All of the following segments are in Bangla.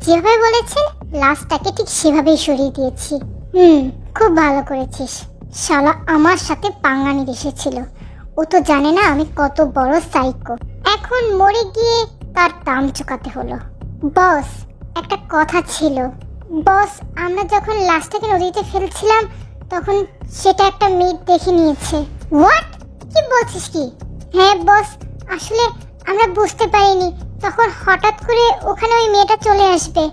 যেভাবে বলেছেন লাশটাকে ঠিক সেভাবেই সরিয়ে দিয়েছি। খুব ভালো করেছিস। শালা আমার সাথে পাঙ্গা নিতে এসেছিল। ও তো জানে না আমি কত বড় সাইকো। এখন মরে গিয়ে তার দাম চুকাতে হলো। বস, একটা কথা ছিল। বস, আমরা যখন লাশটাকে নদীতে ফেলছিলাম তখন সেটা একটা মেয়ে দেখে নিয়েছে। হোয়াট? কি বলছিস কি? হ্যাঁ বস, আসলে আমরা বুঝতে পারিনি তখন হঠাৎ করে ওখানে ওই মেয়েটা চলে আসবে।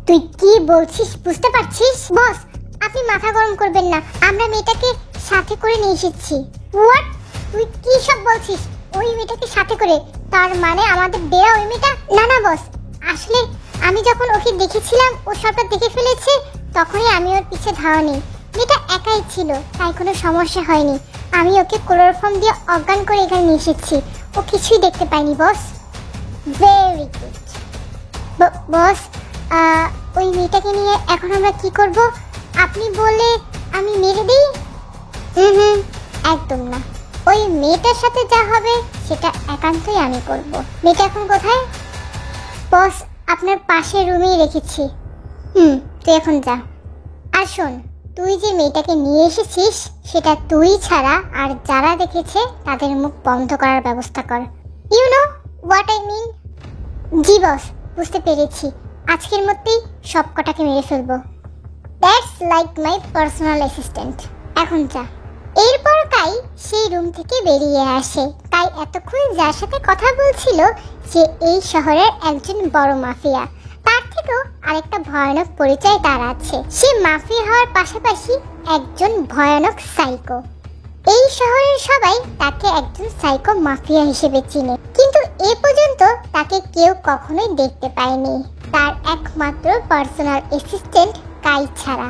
তুই কি বলছিস বুঝতে পারছিস? বস, আপনি মাথা গরম করবেন না, আমরা মেয়েটাকে সাথে করে নিয়ে এসেছি। হোয়াট? তুই কি সব বলছিস? ওই মেয়েটাকে সাথে করে? তার মানে আমাদের দেয়া ওই মেয়েটা? না না বস, আসলে আমি যখন ওকে দেখেছিলাম ও সবটা দেখে ফেলেছে তখনই আমি ওর পিছে ধাওয়া নেই। মেয়েটা একাই ছিল, তাই কোনো সমস্যা হয়নি। আমি ওকে ক্লোরোফর্ম দিয়ে অজ্ঞান করে এখানে নিয়ে এসেছি। ও কিছুই দেখতে পায়নি বস। ভেরি গুড বস। ওই মেয়েটাকে নিয়ে এখন আমরা কি করব? আপনি বলে আমি মেরে দিই? একদম না। ওই মেয়েটার সাথে যা হবে সেটা একান্তই আমি করব। মেয়েটা এখন কোথায়? বস, আপনার পাশের রুমেই রেখেছি। তুই এখন যা। আর শোন, তুই যে মেয়েটাকে নিয়ে এসেছিস সেটা তুই ছাড়া আর যারা দেখেছে তাদের মুখ বন্ধ করার ব্যবস্থা কর। You know what I mean? জি বস, বুঝতে পেরেছি। আজকের মধ্যেই সব কটাকে মেরে ফেলবো। That's like my personal assistant. এখন যা। এরপর কাই সেই রুম থেকে বেরিয়ে আসে। কাই এতক্ষণ যার সাথে কথা বলছিল সে এই শহরের একজন বড় মাফিয়া। তার থেকেও আরেকটা ভয়ানক পরিচয় তার আছে। সে মাফিয়া হওয়ার পাশাপাশি একজন ভয়ানক সাইকো। এই শহরের সবাই তাকে একজন সাইকো মাফিয়া হিসেবে চিনে, কিন্তু এ পর্যন্ত তাকে কেউ কখনোই দেখতে পায়নি, তার একমাত্র পার্সোনাল অ্যাসিস্ট্যান্ট কাই ছাড়া।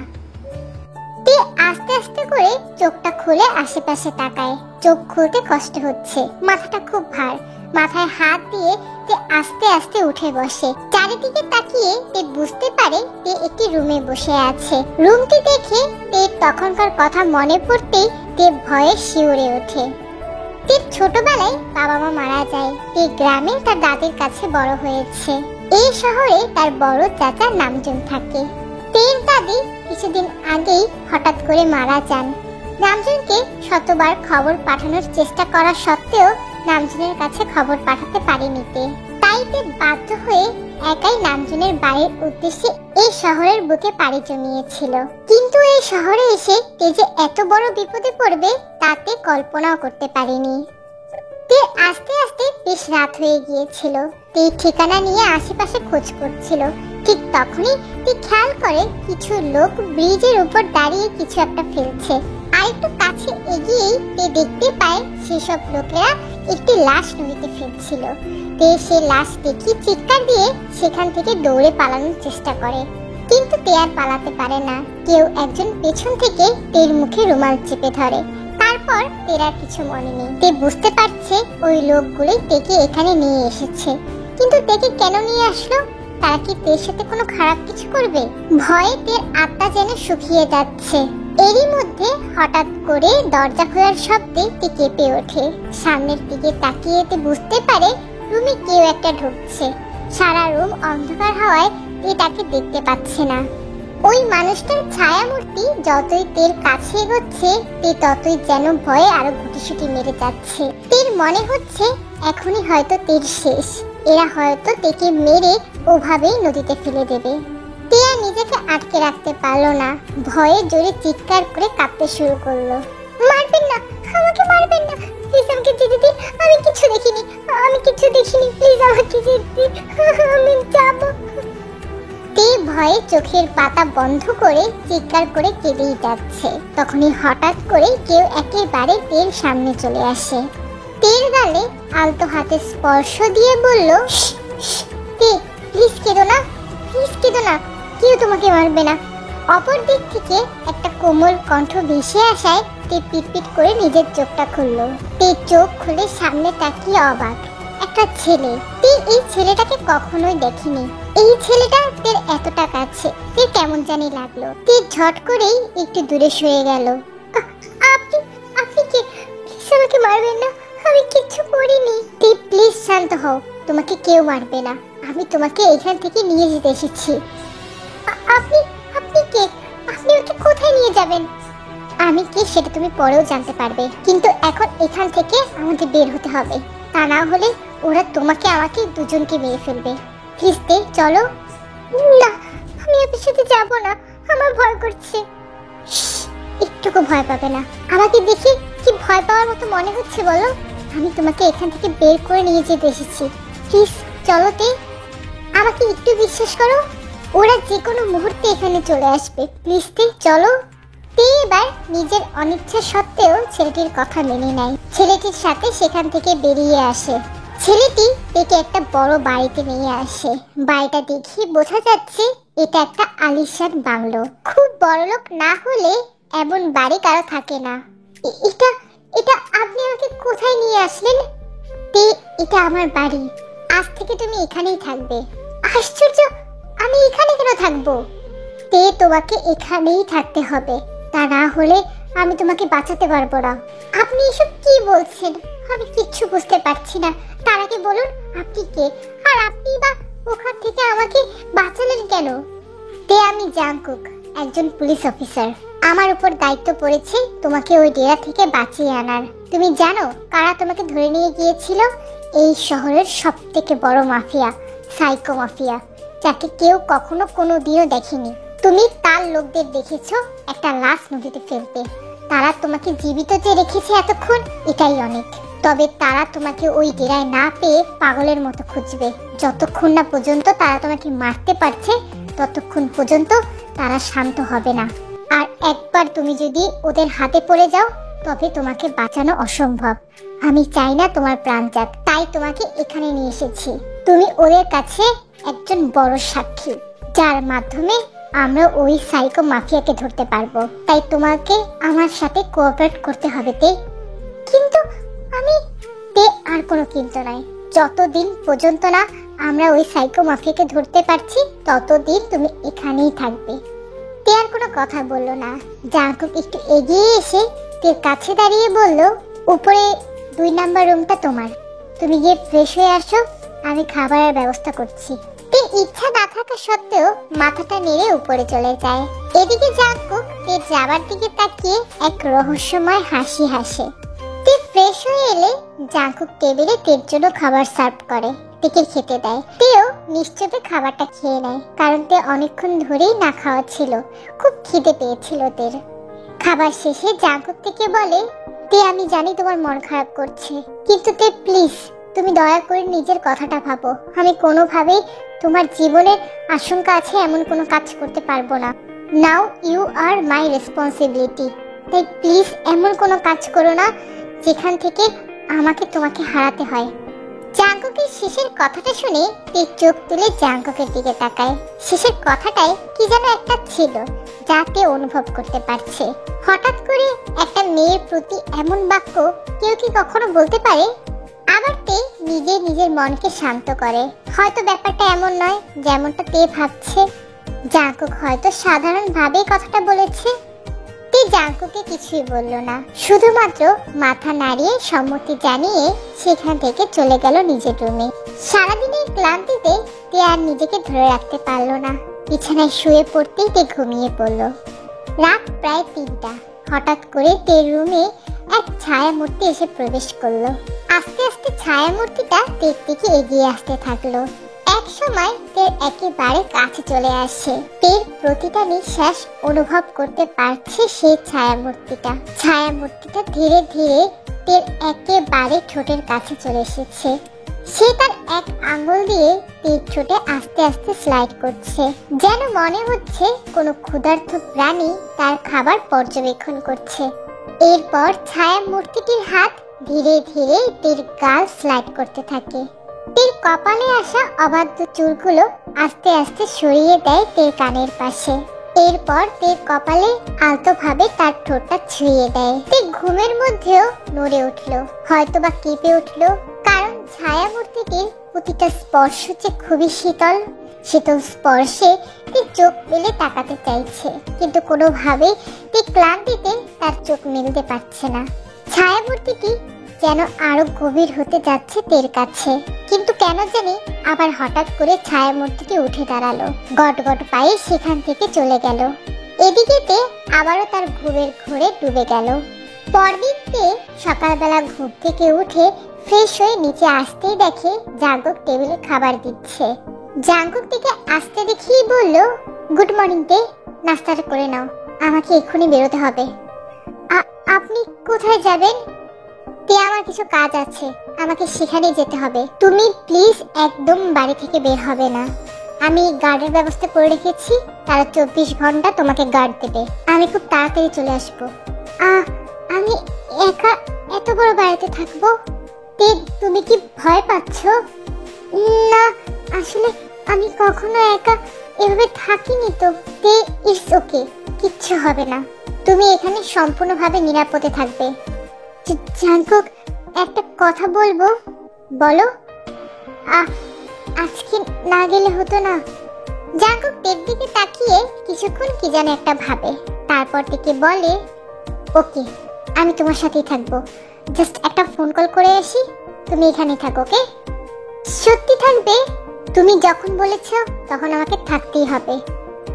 তে আস্তে আস্তে করে চোখটা খুলে আশেপাশে তাকায়। চোখ খুলতে কষ্ট হচ্ছে, মাথাটা খুব ভার। মাথায় হাত দিয়ে তে আস্তে আস্তে উঠে বসে। চারিদিকে তাকিয়ে তে বুঝতে পারে তে একটি রুমে বসে আছে। রুমটি দেখে তে তখনকার কথা মনে পড়তেই তে ভয়ে শিউরে ওঠে। তে ছোটবেলায় বাবা মা মারা যায়। তে গ্রামে তার দাদির কাছে বড় হয়েছে। এই শহরে তার বড় চাচা নামজুন থাকে। তের দাদি কিছুদিন আগেই হঠাৎ করে মারা যান। নামজুনকে শতবার খবর পাঠানোর চেষ্টা করা সত্ত্বেও নামজুনের কাছে খবর পাঠাতে পারেনি তে। তাই তে বাধ্য হয়ে একাই নামজুনের বাড়ির উদ্দেশ্যে এই শহরের বুকে পাড়ি জমিয়েছিল। কিন্তু এই শহরে এসে তে যে এত বড় বিপদে পড়বে তাতে কল্পনাও করতে পারেনি। তে আস্তে আস্তে বেশ রাত হয়ে গিয়েছিল। তে ঠিকানা নিয়ে আশেপাশে খোঁজ করছিল। ঠিক তখনই তে খেয়াল করে কিছু লোক ব্রিজের উপর দাঁড়িয়ে কিছু একটা ফেলছে। আর একটু কাছে এগিয়েই তে দেখতে পায় সেসব লোকেরা একটি লাশ নদীতে ফেলছিল। তে সে লাশ দেখে চিৎকার দিয়ে সেখান থেকে দৌড়ে পালানোর চেষ্টা করে, কিন্তু তে আর পালাতে পারে না। কেউ একজন পেছন থেকে তের মুখে রুমাল চেপে ধরে। তারপর তের আর কিছু মনে নেই। তে বুঝতে পারছে ওই লোকগুলোই তেকে এখানে নিয়ে এসেছে, কিন্তু তেকে কেন নিয়ে আসলো? তারা কি তের সাথে কোনো খারাপ কিছু করবে? ভয়ে তের আত্মা যেন শুকিয়ে যাচ্ছে। এরই মধ্যে হঠাৎ করে দরজা খোলার শব্দে তে কেঁপে ওঠে। সামনের দিকে তাকিয়ে তে বুঝতে পারে রুমে কেউ একটা ঢুকছে। সারা রুম অন্ধকার হওয়ায় তে তাকে দেখতে পাচ্ছে না। ওই মানুষটার ছায়া মূর্তি যতই তের কাছে এগোচ্ছে তে ততই যেন ভয়ে আরো গুটিসুটি মেরে যাচ্ছে। তের মনে হচ্ছে এখনই হয়তো তের শেষ। এরা হয়তো তেকে মেরে ওভাবেই নদীতে ফেলে দেবে। তে আর নিজেকে আটকে রাখতে পারলো না। ভয়ে জোরে চিৎকার করে কাঁপতে শুরু করলো। মারবেন না, আমাকে মারবেন না, প্লিজ আমাকে যেতে দিন। আমি কিছু দেখিনি, প্লিজ আমাকে যেতে দিন, আমি যাবো। তে ভয়ে চোখের পাতা বন্ধ করে চিৎকার করে কেঁদেই যাচ্ছে। তখনই হঠাৎ করে কেউ একেবারে তের সামনে চলে আসে। তের গালে আলতো হাতে স্পর্শ দিয়ে বলল, তে প্লিজ কেঁদো না, কেউ তোমাকে মারবে না। অপর দিক থেকে একটা কোমল কণ্ঠ ভেসে আসায় তে পিটপিট করে নিজের চোখটা খুললো। তে চোখ খুলে সামনে তাকিয়ে অবাক। একটা ছেলে। তে এই ছেলেটাকে কখনোই দেখেনি। এই ছেলেটা তের এতটা কাছে। তে কেমন জানি লাগলো। তে ঝট করেই একটু দূরে সরে গেল। আপনি কে? প্লিজ আমাকে মারবেন না, আমি কিচ্ছু করিনি। তে প্লিজ শান্ত হও, তোমাকে কেউ মারবে না। আমি তোমাকে এখান থেকে নিয়ে যেতে এসেছি। আপনি আপনি কে? আপনি ওকে কোথায় নিয়ে যাবেন? আমি কি সেটা তুমি পরেও জানতে পারবে, কিন্তু এখন এখান থেকে আমাদের বের হতে হবে। তা না হলে ওরা তোমাকে আমাকে দুজনকে মেরে ফেলবে। প্লিজ তে চলো। না, আমি আপনার সাথে যাব না, আমার ভয় করছে। একটুকু ভয় পাবে না। আমাকে দেখে কি ভয় পাওয়ার মতো মনে হচ্ছে বলো? আমি তোমাকে এখান থেকে বের করে নিয়ে যেতে এসেছি। প্লিজ চলো তে, আমাকে একটু বিশ্বাস করো। ওরা যে কোনো মুহূর্তে এখানে চলে আসবে। প্লিজ তে চলো। তে এবার নিজের অনিচ্ছা সত্ত্বেও ছেলেটির কথা মেনে নেয়। ছেলেটির সাথে সেখান থেকে বেরিয়ে আসে। ছেলেটি তেকে একটা বড় বাড়িতে নিয়ে আসে। বাড়িটা দেখে বোঝা যাচ্ছে এটা একটা আলিশান বাংলো। খুব বড়লোক না হলে এমন বাড়ি কারো থাকে না। এটা এটা আপনি আমাকে কোথায় নিয়ে আসলেন? তে এটা আমার বাড়ি, আজ থেকে তুমি এখানেই থাকবে। আশ্চর্য, আমি এখানে কেন থাকবো? তে তোমাকে এখানেই থাকতে হবে, তা না হলে আমি তোমাকে বাঁচাতে পারবো না। আপনি এসব কি বলছেন? আমি কিচ্ছু বুঝতে পারছি না। তার আগে বলুন আপনি কে, আর আপনি বা ওখান থেকে আমাকে বাঁচালেন কেন? তে আমি জাংকুক, একজন পুলিশ অফিসার। আমার উপর দায়িত্ব পড়েছে তোমাকে ওই ডেরা থেকে বাঁচিয়ে আনার। তুমি জানো কারা তোমাকে ধরে নিয়ে গিয়েছিল? এই শহরের সবথেকে বড় মাফিয়া, সাইকো মাফিয়া, যাকে কেউ কখনো কোনোদিনও দেখেনি। তুমি তার লোকদের দেখেছো একটা লাশ নদীতে ফেলতে। তারা তোমাকে জীবিত যে রেখেছে এতক্ষণ, এটাই অনেক। তবে তারা তোমাকে ওই ডেরায় না পেয়ে পাগলের মতো খুঁজবে। যতক্ষণ না পর্যন্ত তারা তোমাকে মারতে পারছে, ততক্ষণ পর্যন্ত তারা শান্ত হবে না। আর একবার তুমি যদি ওদের হাতে পড়ে যাও, তবে তোমাকে বাঁচানো অসম্ভব। আমি চাই না তোমার প্রাণ যাক, তাই তোমাকে এখানে নিয়ে এসেছি। তুমি ওদের কাছে একজন বড় সাক্ষী, যার মাধ্যমে আমরা ওই সাইকো মাফিয়াকে ধরতে পারবো। তাই তোমাকে আমার সাথে কোঅপারেট করতে হবে তে। কিন্তু আমি তে আর কোনো কিন্তু নাই। যতদিন পর্যন্ত না আমরা ওই সাইকো মাফিয়াকে ধরতে পারছি, ততদিন তুমি এখানেই থাকবে। তে আর কোনো কথা বললো না। জাংকুক একটু এগিয়ে এসে তের কাছে দাঁড়িয়ে বলল, উপরে 2 নাম্বার রুমটা তোমার। তুমি গিয়ে ফ্রেশ হয়ে আসো, আমি খাবারের ব্যবস্থা করছি। তে ইচ্ছা না থাকা সত্ত্বেও মাথাটা নেড়ে উপরে চলে যায়। এদিকে জাংকুক তের যাবার দিকে তাকিয়ে এক রহস্যময় হাসি হাসে। তে ফ্রেশ হয়ে এলে জাংকুক টেবিলে তের জন্য খাবার সার্ভ করে, তেকে খেতে দেয়। তেও নিশ্চয়ই খাবারটা খেয়ে নেয়, কারণ তে অনেকক্ষণ ধরেই না খাওয়া ছিল। খুব খিদে পেয়েছিল তের। খাবার শেষে জাংকুক থেকে বলে, তে আমি জানি তোমার মন খারাপ করছে, কিন্তু তে প্লিজ তুমি দয়া করে নিজের কথাটা ভাবো। আমি কোনোভাবেই তোমার জীবনের আশঙ্কা আছে এমন কোনো কাজ করতে পারবো না। Now you are my responsibility. তাই প্লিজ এমন কোনো কাজ করো না যেখান থেকে আমাকে তোমাকে হারাতে হয়। জাংকুকের শেষের কথাটা শুনে তে চোখ তুলে জাংকুকের দিকে তাকায়। শেষের কথাটায় কি যেন একটা ছিল, যাতে অনুভব করতে পারছে। হঠাৎ করে একটা মেয়ের প্রতি এমন বাক্য কেউ কি কখনো বলতে পারে? আবার তে নিজের মনকে শান্ত করে। হয়তো ব্যাপারটা এমন নয় যেমনটা তে ভাবছে। জাংকুক হয়তো সাধারণভাবেই কথাটা বলেছে। তে জাংকুকে কিছুই বলল না, শুধুমাত্র মাথা নাড়িয়ে সম্মতি জানিয়ে সেখান থেকে চলে গেল নিজের রুমে। সারাদিনের ক্লান্তিতে তে আর নিজেকে ধরে রাখতে পারলো না। বিছানায় শুয়ে পড়তেই তে ঘুমিয়ে পড়ল। রাত প্রায় 3টা। হঠাৎ করে তের রুমে এক ছায়া মূর্তি এসে প্রবেশ করলো। আস্তে আস্তে ছায়া মূর্তিটা তের দিকে এগিয়ে আসতে থাকলো। এক সময় তের একেবারে কাছে চলে আসে। তের প্রতিটা নিঃশ্বাস অনুভব করতে পারছে সেই ছায়া মূর্তিটা। ছায়া মূর্তিটা ধীরে ধীরে তের একেবারে ঠোঁটের কাছে চলে এসেছে। সে তার এক আঙ্গুল দিয়ে তের ঠোঁটে আস্তে আস্তে স্লাইড করছে, যেন মনে হচ্ছে কোনো ক্ষুধার্ত প্রাণী তার খাবার পর্যবেক্ষণ করছে। এরপর ছায়া মূর্তিটির হাত ধীরে ধীরে তের গাল স্লাইড করতে থাকে। তের কপালে আসা অবাধ্য চুলগুলো আস্তে আস্তে সরিয়ে দেয় তের কানের পাশে। এরপর তের কপালে আলতোভাবে তার ঠোঁটটা ছুঁয়ে দেয়। তে ঘুমের মধ্যেও নড়ে উঠল, হয়তোবা কেঁপে উঠল, কারণ ছায়া মূর্তিটির প্রতিটা স্পর্শ যে খুবই শীতল। শীতল স্পর্শে তে চোখ মেলে তাকাতে চাইছে, কিন্তু কোনোভাবেই তে ক্লান্তিতে তার চোখ মেলতে পারছে না। ছায়া মূর্তিটি যেন আরো গভীর হতে যাচ্ছে তের কাছে, কিন্তু কেন জানি আবার হঠাৎ করে ছায়ামূর্তিটি উঠে দাঁড়ালো, গট গট পায়ে সেখান থেকে চলে গেল। এদিকে তে আবারও তার ঘুমের ঘোরে ডুবে গেল। পরদিন তে সকালবেলা ঘুম থেকে উঠে ফ্রেশ হয়ে নিচে আসতেই দেখে জাঙ্কুক টেবিলে খাবার দিচ্ছে। জাঙ্কুক থেকে আসতে দেখিয়ে বলল, গুড মর্নিং তে, নাস্তাটা করে নাও, আমাকে এক্ষুনি বেরোতে হবে। আপনি কোথায় যাবেন? তে আমার কিছু কাজ আছে, আমাকে সেখানে যেতে হবে। তুমি প্লিজ একদম বাড়ি থেকে বের হবে না। আমি গার্ডের ব্যবস্থা করে রেখেছি, তারা 24 ঘন্টা তোমাকে গার্ড দেবে। আমি খুব তাড়াতাড়ি চলে আসবো। আমি একা এত বড় বাড়িতে থাকবো? তে তুমি কি ভয় পাচ্ছ? না, আসলে আমি কখনো একা এভাবে থাকিনি তো। তে ইটস ওকে, কিচ্ছু হবে না, তুমি এখানে সম্পূর্ণভাবে নিরাপদে থাকবে। জাঙ্কুক, একটা কথা বলবো। বলো। আজকে না গেলে হতো না? জাঙ্কুক তের দিকে তাকিয়ে কিছুক্ষণ কি যেন একটা ভাবে, তারপর থেকে বলে, ওকে, আমি তোমার সাথেই থাকবো। জাস্ট একটা ফোন কল করে আসি, তুমি এখানেই থাকো। ওকে? সত্যি থাকবে? তুমি যখন বলেছো তখন আমাকে থাকতেই হবে।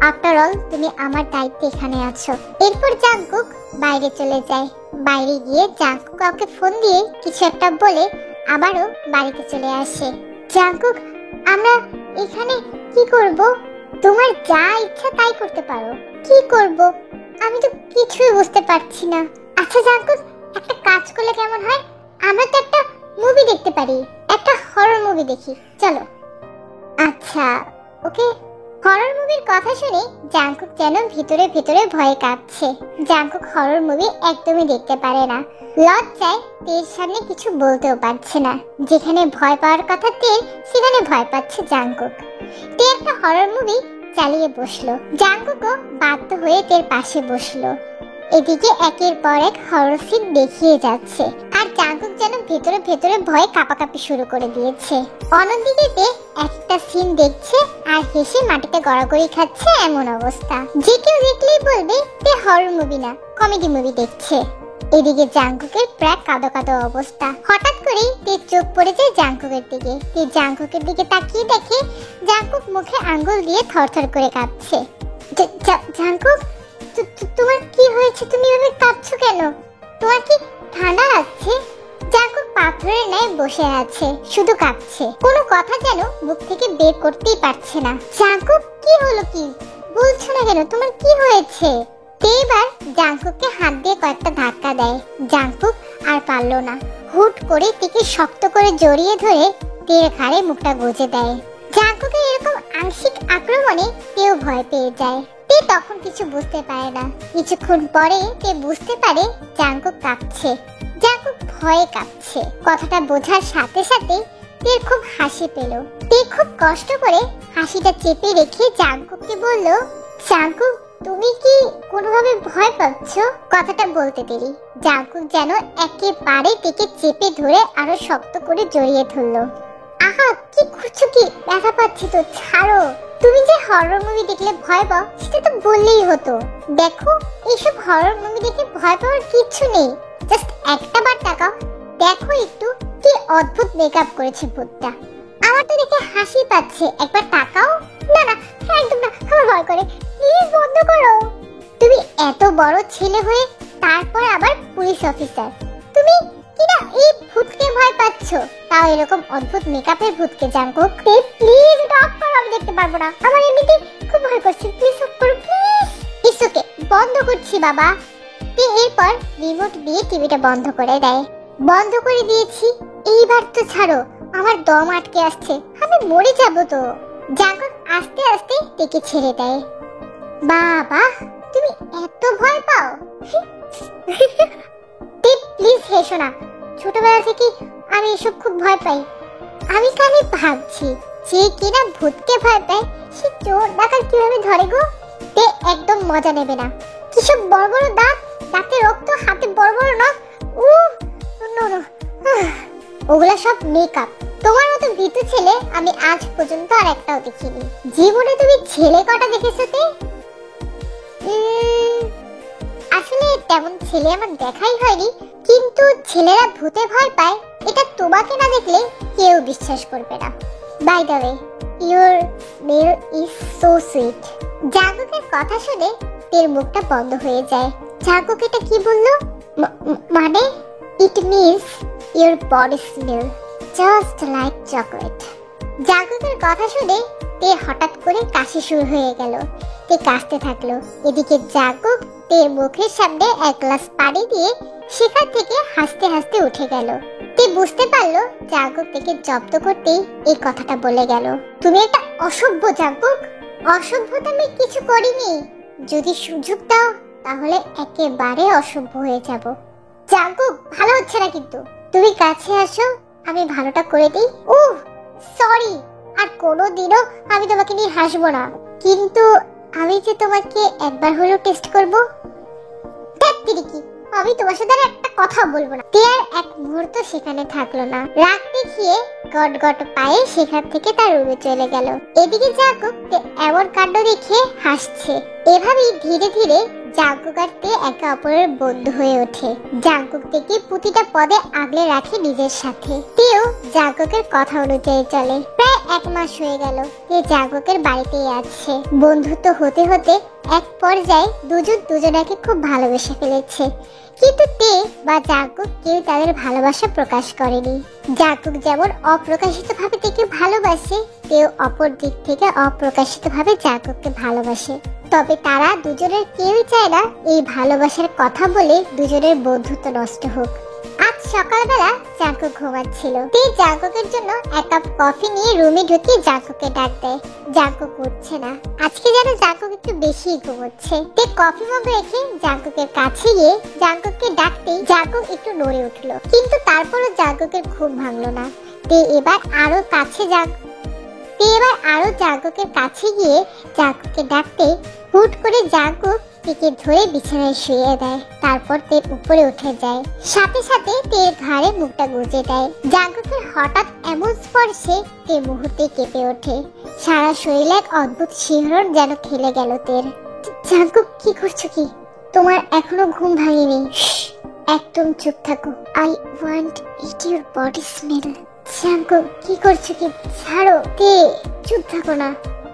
আফটার অল তুমি আমার দায়িত্বে এখানে আছো। এরপর জাঙ্কুক বাইরে চলে যায়। বাইরে গিয়ে জাঙ্কুক কাউকে ফোন দিয়ে কিছু একটা বলে আবারও বাড়িতে চলে আসে। জাঙ্কুক, আমরা এখানে কি করব? তোমার যা ইচ্ছা তাই করতে পারো। কি করব আমি তো কিছুই বুঝতে পারছি না। আচ্ছা জাঙ্কুক, একটা কাজ করলে কেমন হয়? আমরা তো একটা মুভি দেখতে পারি, একটা হরর মুভি দেখি, চলো। আচ্ছা, ওকে। হরর মুভির কথা শুনে জাঙ্কুক যেন ভিতরে ভিতরে ভয়ে কাঁপছে। জাঙ্কুক হরর মুভি একদমই দেখতে পারে না। লজ্জায় তের সামনে কিছু বলতেও পারছে না। যেখানে ভয় পাওয়ার কথা তের, সেখানে ভয় পাচ্ছে জাঙ্কুক। তে একটা হরর মুভি চালিয়ে বসলো। জাঙ্কুকও বাধ্য হয়ে তের পাশে বসলো। এদিকে একের পর এক হরর সিন দেখিয়ে যাচ্ছে, আর জাঙ্কুক যেন ভেতরে ভেতরে ভয়ে কাঁপাকাঁপি শুরু করে দিয়েছে। অন্যদিকে তে একটা সিন দেখছে আর হেসে মাটিতে গড়াগড়ি খাচ্ছে, এমন অবস্থা যে কেউ দেখলেই বলবে তে হরর মুভি না, কমেডি মুভি দেখছে। এদিকে জাঙ্কুকের প্রায় কাঁদো কাঁদো অবস্থা। হঠাৎ করেই তে চোখ পড়ে যায় জাঙ্কুকের দিকে। তে জাঙ্কুকের দিকে তাকিয়ে দেখে জাঙ্কুক মুখে আঙ্গুল দিয়ে থরথর করে কাঁপছে। জাঙ্কুক, তোমার কি হয়েছে? তুমি এভাবে কাঁদছো কেন? তোমার কি ঠান্ডা লাগছে? জাঙ্কুক পাথরের ন্যায় বসে আছে, শুধু কাঁদছে, কোনো কথা যেন মুখ থেকে বের করতেই পারছে না। জাঙ্কুক, কি হলো? কি বলছো না কেন? তোমার কি হয়েছে? এবার জাঙ্কুককে হাত দিয়ে কয়েকটা ধাক্কা দেয়। জাঙ্কুক আর পারলো না, হুট করে তেকে শক্ত করে জড়িয়ে ধরে তের ঘাড়ে মুখটা গুজে দেয়। জাঙ্কুকের এরকম আংশিক আক্রমণে তেও ভয় পেয়ে যায়। তে তখন কিছু বুঝতে পারে না। কিছুক্ষণ পরে তে বুঝতে পারে জাঙ্কুক কাঁপছে। জাঙ্কুক ভয়ে কাঁপছে। কথাটা বোঝার সাথে সাথে তের খুব হাসি পেল। তে খুব কষ্ট করে হাসিটা চেপে রেখে জাঙ্কুককে বলল, জাঙ্কুক, তুমি কি কোনোভাবে ভয় পাচ্ছ? কথাটা বলতে দেরি জাঙ্কুক যেন একেবারে তেকে চেপে ধরে আরো শক্ত করে জড়িয়ে ধরলো। আহা, কি করছো? কি ব্যথা পাচ্ছি তো, ছাড়ো। তুমি যে হরর মুভি দেখলে ভয় পাও সেটা তো বললেই হতো। দেখো, এইসব হরর মুভি দেখে ভয় পাওয়ার কিচ্ছু নেই। জাস্ট একটা বার তাকাও, দেখো একটু কি অদ্ভুত মেকআপ করেছে ভূতটা। আমার তো দেখে হাসি পাচ্ছে, একবার তাকাও। না না, একদম না, আমার ভয় করে, প্লিজ বন্ধ করো। তুমি এত বড় ছেলে হয়ে তারপর আবার পুলিশ অফিসার, তুমি কিনা এই ভূতকে ভয় পাচ্ছ, তাও এরকম অদ্ভুত মেকআপের ভূতকে। জাঙ্কুক, প্লিজ অফ করো, আমি দেখতে পারবো না, আমার এমনিতে খুব ভয় করছে, প্লিজ অফ করো প্লিজ। ইটস ওকে, বন্ধ করছি বাবা। এরপর রিমোট দিয়ে টিভিটা বন্ধ করে দেয়। বন্ধ করে দিয়েছি, এইবার তো ছাড়ো, আমার দম আটকে আসছে, আমি মরে যাবো তো। জাঙ্কুক আস্তে আস্তে টেকে ছেড়ে দেয়। বাবা, তুমি এত ভয় পাও? প্লিজ হেসো না, ছোটবেলা থেকে আমি এসব খুব ভয় পাই। আমি খালি ভাবছি, যে কিনা ভূতকে ভয় পায় সে চোর ডাকাত কিভাবে ধরে গো? তে একদম মজা নেবে না। কিসব বড় বড় দাঁত, দাঁতে রক্ত, হাতে বড় বড় নখ, ওগুলা সব মেকআপ। তোমার মতো ভীতু ছেলে আমি আজ পর্যন্ত আর একটাও দেখিনি। জীবনে তুমি ছেলে কটা দেখেছো? আসলে তেমন ছেলে আমার দেখাই হয়নি, কিন্তু ছেলেরা ভূতে ভয় পায় এটা তোমাকে না দেখলে কেউ বিশ্বাস করবে না। By the way, your smell is so sweet. জাঙ্কুকের কথা শুনে তের মুখটা বন্ধ হয়ে যায়। জাঙ্কুক এটা কি বললো? মানে it means your body smell just like chocolate. জাঙ্কুকের কথা শুনে তে হঠাৎ করে কাশি শুরু হয়ে গেল। তে কাশতে থাকলো। এদিকে জাঙ্কুক তের মুখের সামনে এক গ্লাস পানি দিয়ে সেখান থেকে হাসতে হাসতে উঠে গেল। তে বুঝতে পারলো জাঙ্কুক থেকে জব্দ করতেই এই কথাটা বলে গেল। তুমি একটা অসভ্য জাঙ্কুক। অসভ্যতা আমি কিছু করিনি। যদি সুযোগ দাও তাহলে একেবারে অসভ্য হয়ে যাব। জাঙ্কুক ভালো হচ্ছে না কিন্তু। তুমি কাছে আসো, আমি ভালোটা করে দিই। সরি, আর কোনোদিনও আমি তোমাকে নিয়ে হাসবো না। কিন্তু আমি যে তোমাকে একবার হলেও টেস্ট করবো। কি আমি তোমার সাথে একটা কথা বলবো না। তে আর এক মুহূর্ত সেখানে থাকলো না। রাগ দেখিয়ে গট গট পায়ে সেখান থেকে তার রুমে চলে গেল। এদিকে জাঙ্কুক এমন কাণ্ড দেখে হাসছে। এভাবেই ধীরে ধীরে জাঙ্কুক আর তে একে অপরের বন্ধু হয়ে ওঠে। জাঙ্কুক থেকে প্রতিটা পদে আগলে রাখে নিজের সাথে। তেও জাঙ্কুকের কথা অনুযায়ী চলে। প্রায় 1 মাস হয়ে গেল তে জাঙ্কুকের বাড়িতেই আছে। বন্ধুত্ব হতে হতে এক পর্যায়ে দুজন দুজনাকে খুব ভালোবেসে ফেলেছে। কিন্তু তে বা জাঙ্কুক কেউ তাদের ভালোবাসা প্রকাশ করেনি। জাঙ্কুক যেমন অপ্রকাশিত ভাবে তাকে ভালোবাসে, তেও অপর দিক থেকে অপ্রকাশিত ভাবে জাঙ্কুককে ভালোবাসে। তবে তারা দুজনের কেউই চায় না এই ভালোবাসার কথা বলে দুজনের বন্ধুত্ব নষ্ট হোক। আজ সকালবেলা জাঙ্কুক ঘুমাচ্ছিল। তে জাঙ্কুকের জন্য 1 কাপ কফি নিয়ে রুমে ঢুকে জাঙ্কুককে ডাক দেয়। জাঙ্কুক উঠছে না। আজকে যেন জাঙ্কুক একটু বেশি ঘুমোচ্ছে। তে কফি মগ রেখে জাঙ্কুকের কাছে গিয়ে জাঙ্কুককে ডাকতেই জাঙ্কুক একটু নড়ে উঠলো। কিন্তু তারপরও জাঙ্কুকের ঘুম ভাঙলো না। তে এবার আরো জাঙ্কুকের কাছে গিয়ে জাঙ্কুককে ডাকতে হুট করে জাঙ্কুক তেকে ধরে বিছানায় শুয়ে দেয়। তারপর তের উপরে উঠে যায়। সাথে সাথে তের ঘাড়ে মুখটা গুজে দেয়। জাঙ্কুকের হঠাৎ এমন স্পর্শে তে মুহূর্তে কেঁপে ওঠে। সারা শরীরে এক অদ্ভুত শিহরণ যেন খেলে গেল তের। জাঙ্কুক কি করছো কি? তোমার এখনো ঘুম ভাঙেনি। একদম চুপ থাকো। I want it your body smell. Jungkook কি করছো কি? ছাড়ো। তে চুপ থাকো না,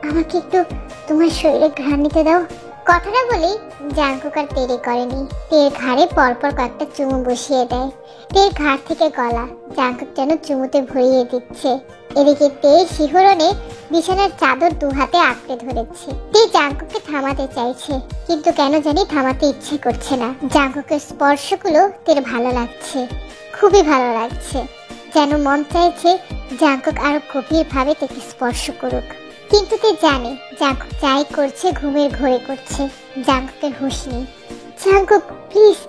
আমাকে একটু তোমার শরীরে ঘ্রাণ নিতে দাও। কথাটা বলে জাঙ্কুক আর দেরি করেনি। তের ঘাড়ে পরপর কয়েকটা চুমু বসিয়ে দেয়। তের ঘাড় থেকে গলা জাঙ্কুক যেন চুমুতে ভরিয়ে দিচ্ছে। এদিকে তে শিহরণে বিছানার চাদর 2 হাতে আঁকড়ে ধরেছে। তে জাঙ্কুককে থামাতে চাইছে, কিন্তু কেন জানি থামাতে ইচ্ছে করছে না। জাঙ্কুকের স্পর্শগুলো তের ভালো লাগছে, খুবই ভালো লাগছে। যেন মন চাইছে জাঙ্কুক আরো গভীর ভাবে তাকে স্পর্শ করুক। কিন্তু তে জানে জাঙ্কুক যাই করছে ঘুমের ঘোরে করছে। জাঙ্কুকের হুঁশ নেই। জাঙ্কুক প্লিজ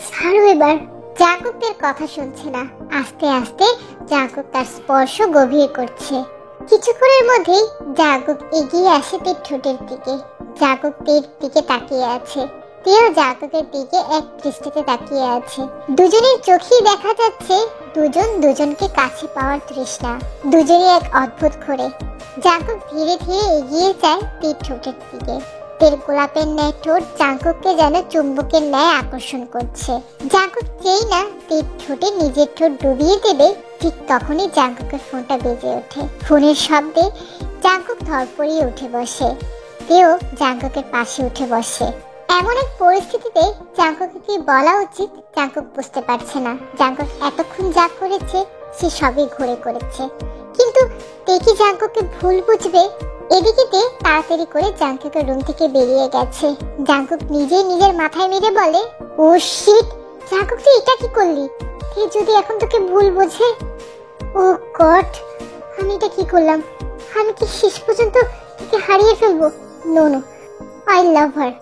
ছাড়ো এবার। জাঙ্কুক তের কথা শুনছে না। আস্তে আস্তে জাঙ্কুক তার স্পর্শ গভীর করছে। কিছুক্ষণের মধ্যেই জাঙ্কুক এগিয়ে আসে তের ঠোঁটের দিকে। জাঙ্কুক তের দিকে তাকিয়ে আছে। তেও জাঙ্কুকের দিকে এক দৃষ্টিতে তাকিয়ে আছে। দুজনের চোখেই দেখা যাচ্ছে দুজন দুজনকে কাছে পাওয়ার তৃষ্ণা। দুজনই এক অদ্ভুত করে। জাঙ্কুক ধীরে ধীরে এগিয়ে যায় তের ঠোঁটের দিকে। তের গোলাপের ন্যায় ঠোঁট জাঙ্কুককে যেন চুম্বকের ন্যায় আকর্ষণ করছে। জাঙ্কুক যেই না তের ঠোঁটে নিজের ঠোঁট ডুবিয়ে দেবে, ঠিক তখনই জাঙ্কুকের ফোনটা বেজে ওঠে। ফোনের শব্দে জাঙ্কুক ধরপড়িয়ে উঠে বসে। তেও জাঙ্কুকের পাশে উঠে বসে। এমন এক পরিস্থিতিতে জাঙ্কুককে কি বলা উচিত জাঙ্কুক বুঝতে পারছে না। জাঙ্কুক এতক্ষণ যা করেছে সে সবই ঘুরে করেছে, কিন্তু তে কি জাঙ্কুককে ভুল বুঝবে? এদিকে তে তাড়াতাড়ি করে জাঙ্কুকের রুম থেকে বেরিয়ে গেছে। জাঙ্কুক নিজেই নিজের মাথায় মেরে বলে, ও শিট, জাঙ্কুক তুই এটা কি করলি? তে যদি এখন তোকে ভুল বোঝে। ও গড, আমি এটা কি করলাম? আমি কি শেষ পর্যন্ত তোকে হারিয়ে ফেলবো? No no, I love her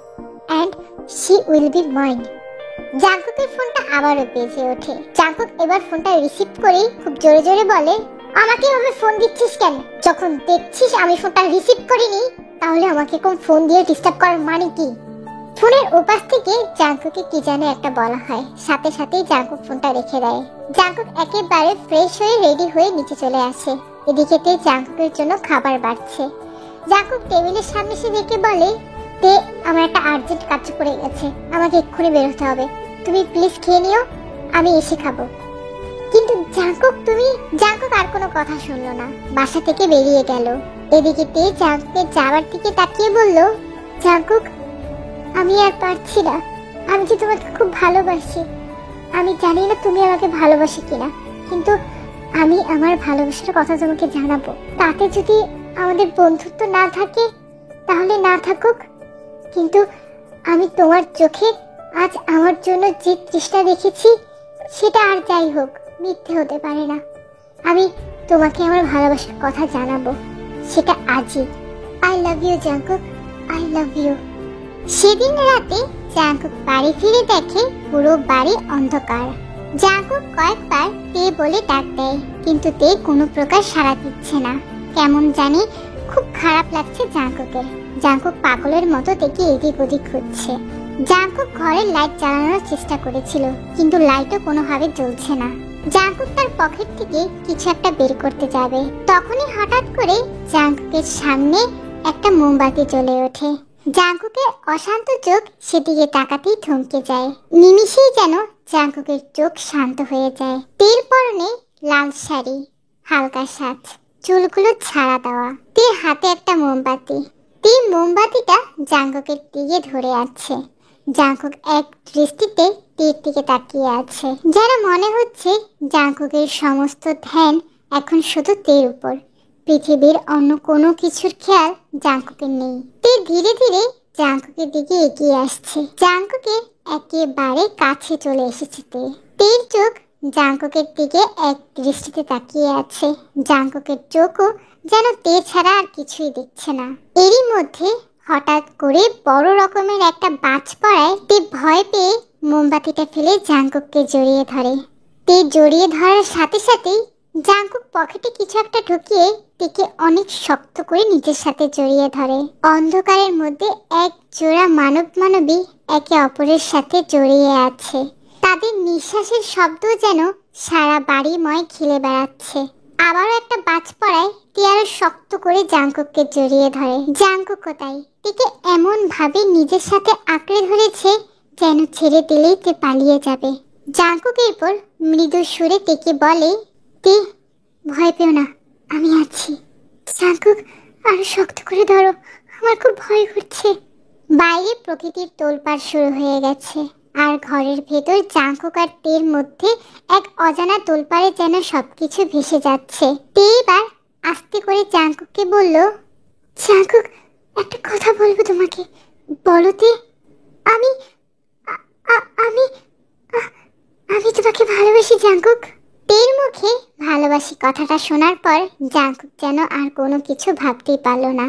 and she will be mine. জাঙ্কুকের ফোনটা আবারও বেজে ওঠে। জাঙ্কুক এবার ফোনটা রিসিভ করে খুব জোরে জোরে বলে, আমাকে এভাবে ফোন দিচ্ছিস কেন? যখন দেখছিস আমি ফোনটা রিসিভ করিনি, তাহলে আমাকে কোন ফোন দিয়ে ডিস্টার্ব করার মানে কি? ফোনের ওপাশ থেকে জাঙ্কুকে কি যেন একটা বলা হয়। সাথে সাথেই জাঙ্কুক ফোনটা রেখে দেয়। জাঙ্কুক একেবারে ফ্রেশ হয়ে রেডি হয়ে নিচে চলে আসে। এদিকে তে জাঙ্কুকের জন্য খাবার বাড়ছে। জাঙ্কুক টেবিলের সামনে এসে দেখে বলে, তে আমার একটা আর্জেন্ট কাজ পড়ে গেছে, আমাকে এক্ষুনি বের হতে হবে। তুমি প্লিজ খেয়ে নিও, আমি এসে খাবো। কিন্তু জাঙ্কুক জাঙ্কুক আর কোনো কথা শুনলো না, বাসা থেকে বেরিয়ে গেল। এদিকে তে জাঙ্কুকের যাওয়ার দিকে তাকিয়ে বলল, জাঙ্কুক আমি আর পারছি না, আমি যে তোমাকে খুব ভালোবাসি। আমি জানি না তুমি আমাকে ভালোবাসো কিনা, কিন্তু আমি আমার ভালোবাসার কথা তোমাকে জানাবো। তাতে যদি আমাদের বন্ধুত্ব না থাকে তাহলে না থাকুক, কিন্তু আমি তোমার চোখে আজ আমার জন্য যে তৃষ্ণা দেখেছি সেটা আর যাই হোক মিথ্যে হতে পারে না। আমি তোমাকে আমার ভালোবাসার কথা জানাবো, সেটা আজই। I love you Jungkook, I love you. সেদিন রাতে জাঙ্কুক বাড়ি ফিরে দেখে পুরো বাড়ি অন্ধকার। জাঙ্কুক কয়েকবার তে বলে ডাক দেয়, কিন্তু তে কোনো প্রকার সাড়া দিচ্ছে না। কেমন জানি খুব খারাপ লাগছে জাঙ্কুকের। জাঙ্কুক পাগলের মতো দেখে এদিক ওদিক খুঁজছে। জাঙ্কুক ঘরের লাইট জ্বালানোর চেষ্টা করেছিল, কিন্তু লাইটও কোনোভাবে জ্বলছে না। জাঙ্কুক তার পকেট থেকে কিছু একটা বের করতে যাবে, তখনই হঠাৎ করে জাঙ্কুকের সামনে একটা মোমবাতি জ্বলে ওঠে। জাঙ্কুকের অশান্ত চোখ সেদিকে তাকাতেই থমকে যায়। নিমিষেই যেন জাঙ্কুকের চোখ শান্ত হয়ে যায়। তের পরনে লাল শাড়ি, হালকা সাজ, চুলগুলো ছাড়া দেওয়া। তের হাতে একটা মোমবাতি। তে মোমবাতিটা জাঙ্কুকের দিকে ধরে আছে। জাঙ্কুক এক দৃষ্টিতে তীর দিকে তাকিয়ে আছে, যেন মনে হচ্ছে জাঙ্কুকের সমস্ত ধ্যান এখন শুধু তীর উপর। পৃথিবীর অন্য কোনো কিছুর খেয়াল জাঙ্কুকের নেই। তীর ধীরে ধীরে জাঙ্কুকের দিকে এগিয়ে আসছে। জাঙ্কুকের একেবারে কাছে চলে এসেছে তে। তীর চোখ জাঙ্কুকের দিকে এক দৃষ্টিতে তাকিয়ে আছে। জাঙ্কুকের চোখও যেন তে ছাড়া আর কিছুই দেখছে না। এরই মধ্যে হঠাৎ করে বড় রকমের একটা বাজ পড়ায় তে ভয় পেয়ে মোমবাতিটা ফেলে জাঙ্কুককে জড়িয়ে ধরে। তে জড়িয়ে ধরার সাথে সাথেই জাঙ্কুক পকেটে কিছু একটা ঢুকিয়ে তেকে অনেক শক্ত করে নিজের সাথে জড়িয়ে ধরে। অন্ধকারের মধ্যে এক জোড়া মানবী একে অপরের সাথে জড়িয়ে আছে। তাদের নিঃশ্বাসের শব্দ যেন সারা বাড়িময় খেলে বেড়াচ্ছে। আবারও একটা বাজ পড়ায় তে আরো শক্ত করে জাঙ্কুককে জড়িয়ে ধরে। জাঙ্কুকও তাই তেকে এমন ভাবে নিজের সাথে আঁকড়ে ধরেছে যেন ছেড়ে দিলেই তে পালিয়ে যাবে। জাঙ্কুক এরপর মৃদু সুরে তেকে বলে, তে ভয় পেও না, আমি আছি। জাঙ্কুক আরো শক্ত করে ধরো, আমার খুব ভয় করছে। বাইরে প্রকৃতির তোলপাড় শুরু হয়ে গেছে, আর ঘরের ভেতর জাঙ্কুক আর তের মধ্যে এক অজানা তোলপাড়ে যেন সবকিছু ভেসে যাচ্ছে। তে এবার আস্তে করে জাঙ্কুককে বলল, জাঙ্কুক একটা কথা বলবো তোমাকে, বলো তে। আমি আমি আমি তোমাকে ভালোবাসি জাঙ্কুক। তের মুখে ভালোবাসি কথাটা শোনার পর জাঙ্কুক যেন আর কোনো কিছু ভাবতেই পারল না।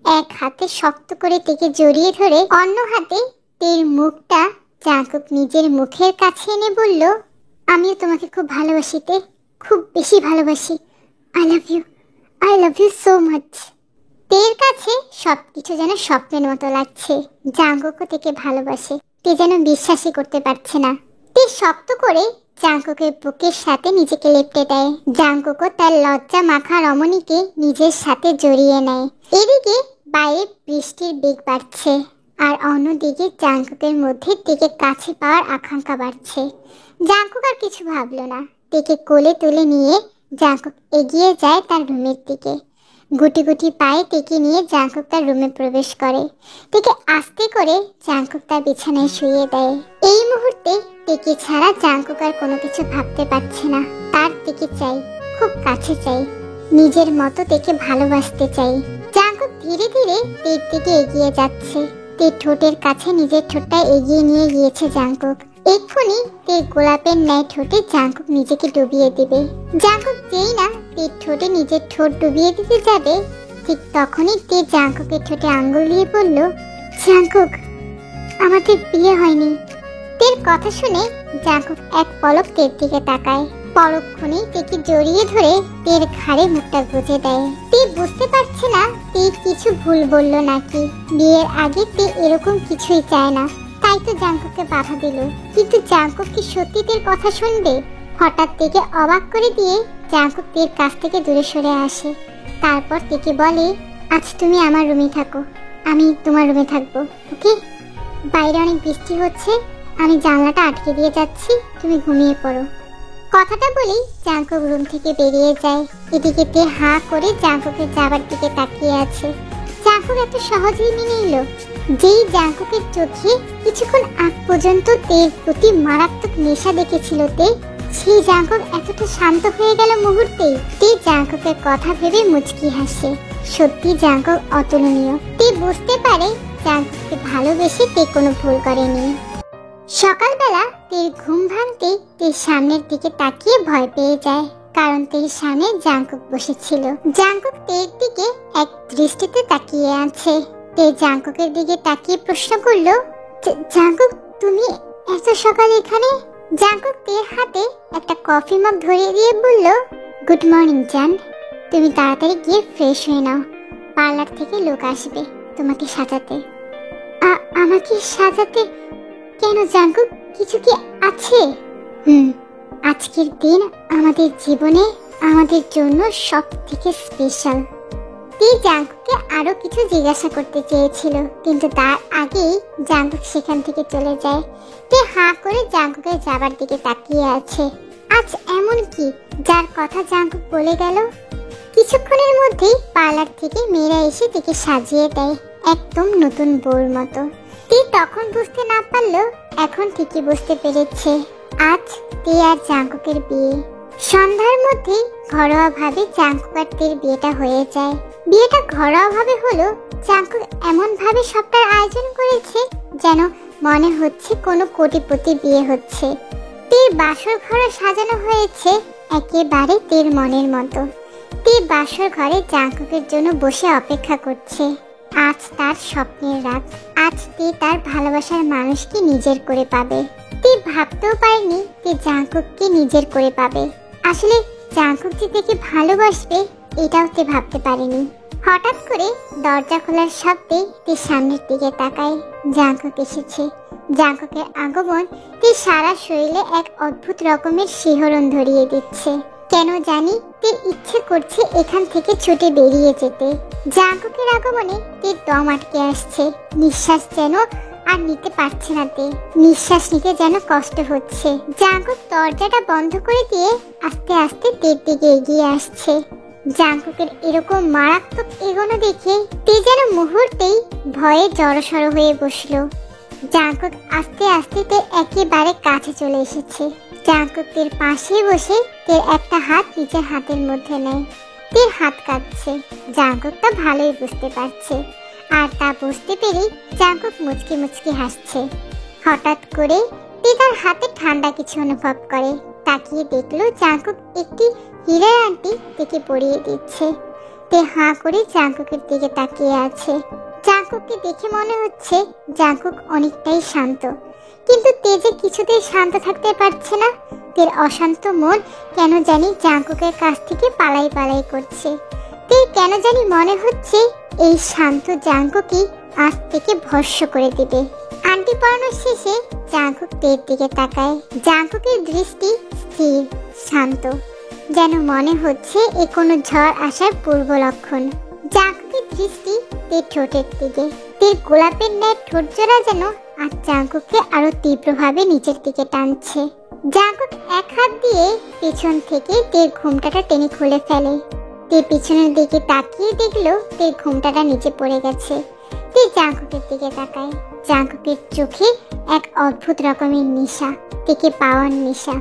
এক হাতে শক্ত করে তেকে জড়িয়ে ধরে অন্য হাতে তের মুখটা জাঙ্কুক নিজের মুখের কাছে এনে বলল, আমিও তোমাকে খুব ভালোবাসি তে, খুব বেশি ভালোবাসি। I love you so much. তের কাছে সবকিছু যেন স্বপ্নের মতো লাগছে। জাঙ্কুকও তেকে ভালোবাসে, তে যেন বিশ্বাসই করতে পারছে না। তে শক্ত করে জাঙ্কুকের বুকের সাথে নিজেকে লেপ্টে দেয়। জাঙ্কুকও তার লজ্জা মাখা রমণীকে নিজের সাথে জড়িয়ে নেয়। এদিকে বাইরে বৃষ্টির বেগ বাড়ছে, আর অন্যদিকে জাঙ্কুকের মধ্যে তেকে কাছে পাওয়ার আকাঙ্ক্ষা বাড়ছে। জাঙ্কুক আর কিছু ভাবলো না, তেকে কোলে তুলে নিয়ে জাঙ্কুক এগিয়ে যায় তার রুমের দিকে। গুটি গুটি পায়ে তেকে নিয়ে জাঙ্কুক তার রুমে প্রবেশ করে। তেকে আস্তে করে জাঙ্কুক তার বিছানায় শুইয়ে দেয়। এই মুহূর্তে তেকে ছাড়া জাঙ্কুক আর কোনো কিছু ভাবতে পারছে না। তার তেকে চাই, খুব কাছে চাই, নিজের মতো তেকে ভালোবাসতে চাই। জাঙ্কুক ধীরে ধীরে তের দিকে এগিয়ে যাচ্ছে। তের ঠোঁটের কাছে নিজের ঠোঁটটা এগিয়ে নিয়ে গিয়েছে জাঙ্কুক। এক্ষুনি তের গোলাপের ন্যায় ঠোঁটে জাঙ্কুক নিজেকে ডুবিয়ে দিবে। জাঙ্কুক যেই না তের ঠোঁটে নিজের ঠোঁট ডুবিয়ে দিতে যাবে, ঠিক তখনই তে জাঙ্কুকের ঠোঁটে আঙ্গুল দিয়ে বলল, জাঙ্কুক আমাদের বিয়ে হয়নি। তের কথা শুনে জাঙ্কুক এক পলক তের দিকে তাকায়। পরক্ষণেই তেকে জড়িয়ে ধরে তের ঘাড়ে মুখটা গুজে দেয়। তে বুঝতে পারছে না তে কিছু ভুল বলল নাকি। বিয়ের আগে তে এরকম কিছুই চায় না, তাই তো জাঙ্কুককে বাধা দিল। কিন্তু জাঙ্কুক কি সত্যি তের কথা শুনবে? হঠাৎ তেকে অবাক করে দিয়ে জাঙ্কুক তের কাছ থেকে দূরে সরে আসে। তারপর তেকে বলে, আজ তুমি আমার রুমে থাকো, আমি তোমার রুমে থাকবো, ওকে? বাইরে অনেক বৃষ্টি হচ্ছে, আমি জানলাটা আটকে দিয়ে যাচ্ছি, তুমি ঘুমিয়ে পড়ো। কথাটা বলেই জাঙ্কুক রুম থেকে বেরিয়ে যায়। এদিকে তে হা করে জাঙ্কুকের যাবার দিকে তাকিয়ে আছে। জাঙ্কুক এত সহজেই মেনে নিল। যেই জাঙ্কুকের চোখে কিছুক্ষণ আগ পর্যন্ত তের প্রতি মারাত্মক নেশা দেখেছিল তে, সেই জাঙ্কুক এতটা শান্ত হয়ে গেল মুহূর্তেই। তে জাঙ্কুকের কথা ভেবে মুচকি হাসে। সত্যি জাঙ্কুক অতুলনীয়। তে বুঝতে পারে জাঙ্কুককে ভালোবেসে তে কোনো ভুল করেনি। সকালবেলা তের ঘুম ভাঙতেই তের সামনের দিকে তাকিয়ে ভয় পেয়ে যায়, কারণ তের সামনে জাঙ্কুক বসেছিল। জাঙ্কুক তের দিকে এক দৃষ্টিতে তাকিয়ে আছে। তে জাঙ্কুকের দিকে তাকিয়ে প্রশ্ন করলো, জাঙ্কুক তুমি এত সকালে এখানে? জাঙ্কুক তের হাতে একটা কফি মগ ধরিয়ে দিয়ে বলল, গুড মর্নিং জান, তুমি তাড়াতাড়ি গিয়ে ফ্রেশ হয়ে নাও, পার্লার থেকে লোক আসবে তোমাকে সাজাতে। আমাকে সাজাতে কেন জাঙ্কুক, কিছু কি আছে? আজকের দিন আমাদের জীবনে আমাদের জন্য সব থেকে স্পেশাল। তে জাঙ্কুককে আরো কিছু জিজ্ঞাসা করতে চেয়েছিল, কিন্তু তার আগেই জাঙ্কুক সেখান থেকে চলে যায়। তে হা করে জাঙ্কুকের যাবার দিকে তাকিয়ে আছে। আজ এমন কি যার কথা জাঙ্কুক বলে গেল? কিছুক্ষণের মধ্যেই পার্লার থেকে মেয়েরা এসে তাকে সাজিয়ে দেয় একদম নতুন বউর মতো। তে তখন বুঝতে না পারলেও এখন ঠিকই বুঝতে পেরেছে, আজ তে আর জাঙ্কুকের বিয়ে। সন্ধ্যার মধ্যেই ঘরোয়া ভাবে জাঙ্কুক আর তের বিয়েটা হয়ে যায়। বিয়েটা ঘরোয়া ভাবে হলো, জাঙ্কুক এমন ভাবে সবটার আয়োজন করেছে যেন মনে হচ্ছে কোনো কোটিপতি বিয়ে হচ্ছে। তের বাসর ঘর সাজানো হয়েছে একেবারে তের মনের মতো। তে বাসর ঘরে জাঙ্কুকের জন্য বসে অপেক্ষা করছে। আজ তার স্বপ্নের রাত। আজ তে তার ভালোবাসার মানুষকে নিজের করে পাবে। তে ভাবতেও পারেনি তে জাঙ্কুককে নিজের করে পাবে। আসলে জাঙ্কুক যে তাকে ভালোবাসবে এটাও তে ভাবতে পারেনি। হঠাৎ করে দরজা খোলার শব্দে তে সামনের দিকে তাকায়। জাঙ্কুক এসেছে। জাঙ্কুকের আগমন তে সারা শরীরে এক অদ্ভুত রকমের শিহরণ ধরিয়ে দিচ্ছে। কেন জানি তে ইচ্ছে করছে এখান থেকে ছুটে বেরিয়ে যেতে। জাঙ্কুকের আগমনে তে দম আটকে আসছে। নিঃশ্বাস যেন আর নিতে পারছে না তে। নিঃশ্বাস নিতে যেন কষ্ট হচ্ছে। জাঙ্কুক দরজাটা বন্ধ করে দিয়ে আস্তে আস্তে তের দিকে এগিয়ে আসছে। জাঙ্কুকের এরকম মারাত্মক এগোনো দেখে তে যেন মুহূর্তেই ভয়ে জড়সড় হয়ে বসলো। জাঙ্কুক আস্তে আস্তে তের একেবারে কাছে চলে এসেছে। জাঙ্কুক তের পাশে বসে তের একটা হাত নিজের হাতের মধ্যে নেয়। তের হাত কাঁপছে। জাঙ্কুক তা ভালোই বুঝতে পারছে, আর তা বুঝতে পেরে জাঙ্কুক মুচকি মুচকি হাসছে। হঠাৎ করে তে তার হাতে ঠান্ডা কিছু অনুভব করে। তাকিয়ে দেখলো জাঙ্কুক একটি হীরের আংটি তাকে পরিয়ে দিচ্ছে। তে হাঁ করে জাঙ্কুকের দিকে তাকিয়ে আছে। জাঙ্কুককে দেখে মনে হচ্ছে জাঙ্কুক অনেকটাই শান্ত, কিন্তু তে যে কিছুতেই শান্ত থাকতে পারছে না। তের অশান্ত মন কেন জানি জাঙ্কুকের কাছ থেকে পালাই পালাই করছে। তে কেন জানি মনে হচ্ছে এই শান্ত জাঙ্কুকই আজ থেকে ভস্ম করে দিবে। আংটি পরানোর শেষে জাঙ্কুক তের দিকে তাকায়। জাঙ্কুকের দৃষ্টি স্থির, শান্ত, যেন মনে হচ্ছে এ কোনো ঝড় আসার পূর্ব লক্ষণ। জাঙ্কুকের দৃষ্টি তের ঠোঁটের দিকে। তের গোলাপের ন্যায় ঠোঁট জোড়া যেন আজ জাঙ্কুককে আরো তীব্রভাবে নিচের দিকে টানছে। জাঙ্কুক এক হাত দিয়ে পিছন থেকে তের ঘুমটাটা টেনে খুলে ফেলে। তে পিছনের দিকে তাকিয়ে দেখলো তের ঘুমটাটা নিচে পড়ে গেছে। তে জাঙ্কুকের দিকে তাকায়। জাঙ্কুকের চোখে এক অদ্ভুত রকমের নেশা, তেকে পাওয়ার নেশা।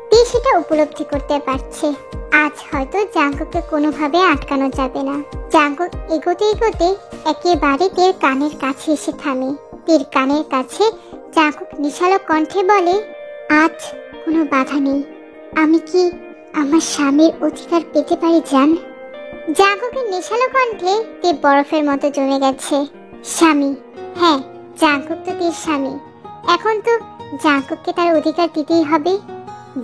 তে সেটা উপলব্ধি করতে পারছে। আজ হয়তো জাঙ্কুককে কোনোভাবে আটকানো যাবে না। জাঙ্কুক এগোতে এগোতে একেবারে তের কানের কাছে এসে থামে। তের কানের কাছে জাঙ্কুক নিশালো কণ্ঠে বলে, আজ কোনো বাধা নেই। আমি কি আমার স্বামীর অধিকার পেতে পারি জান? জাঙ্কুকের নেশালো কণ্ঠে তে বরফের মতো জমে গেছে। স্বামী? হ্যাঁ, জাঙ্কুক তো তের স্বামী। এখন তো জাঙ্কুককে তার অধিকার দিতেই হবে,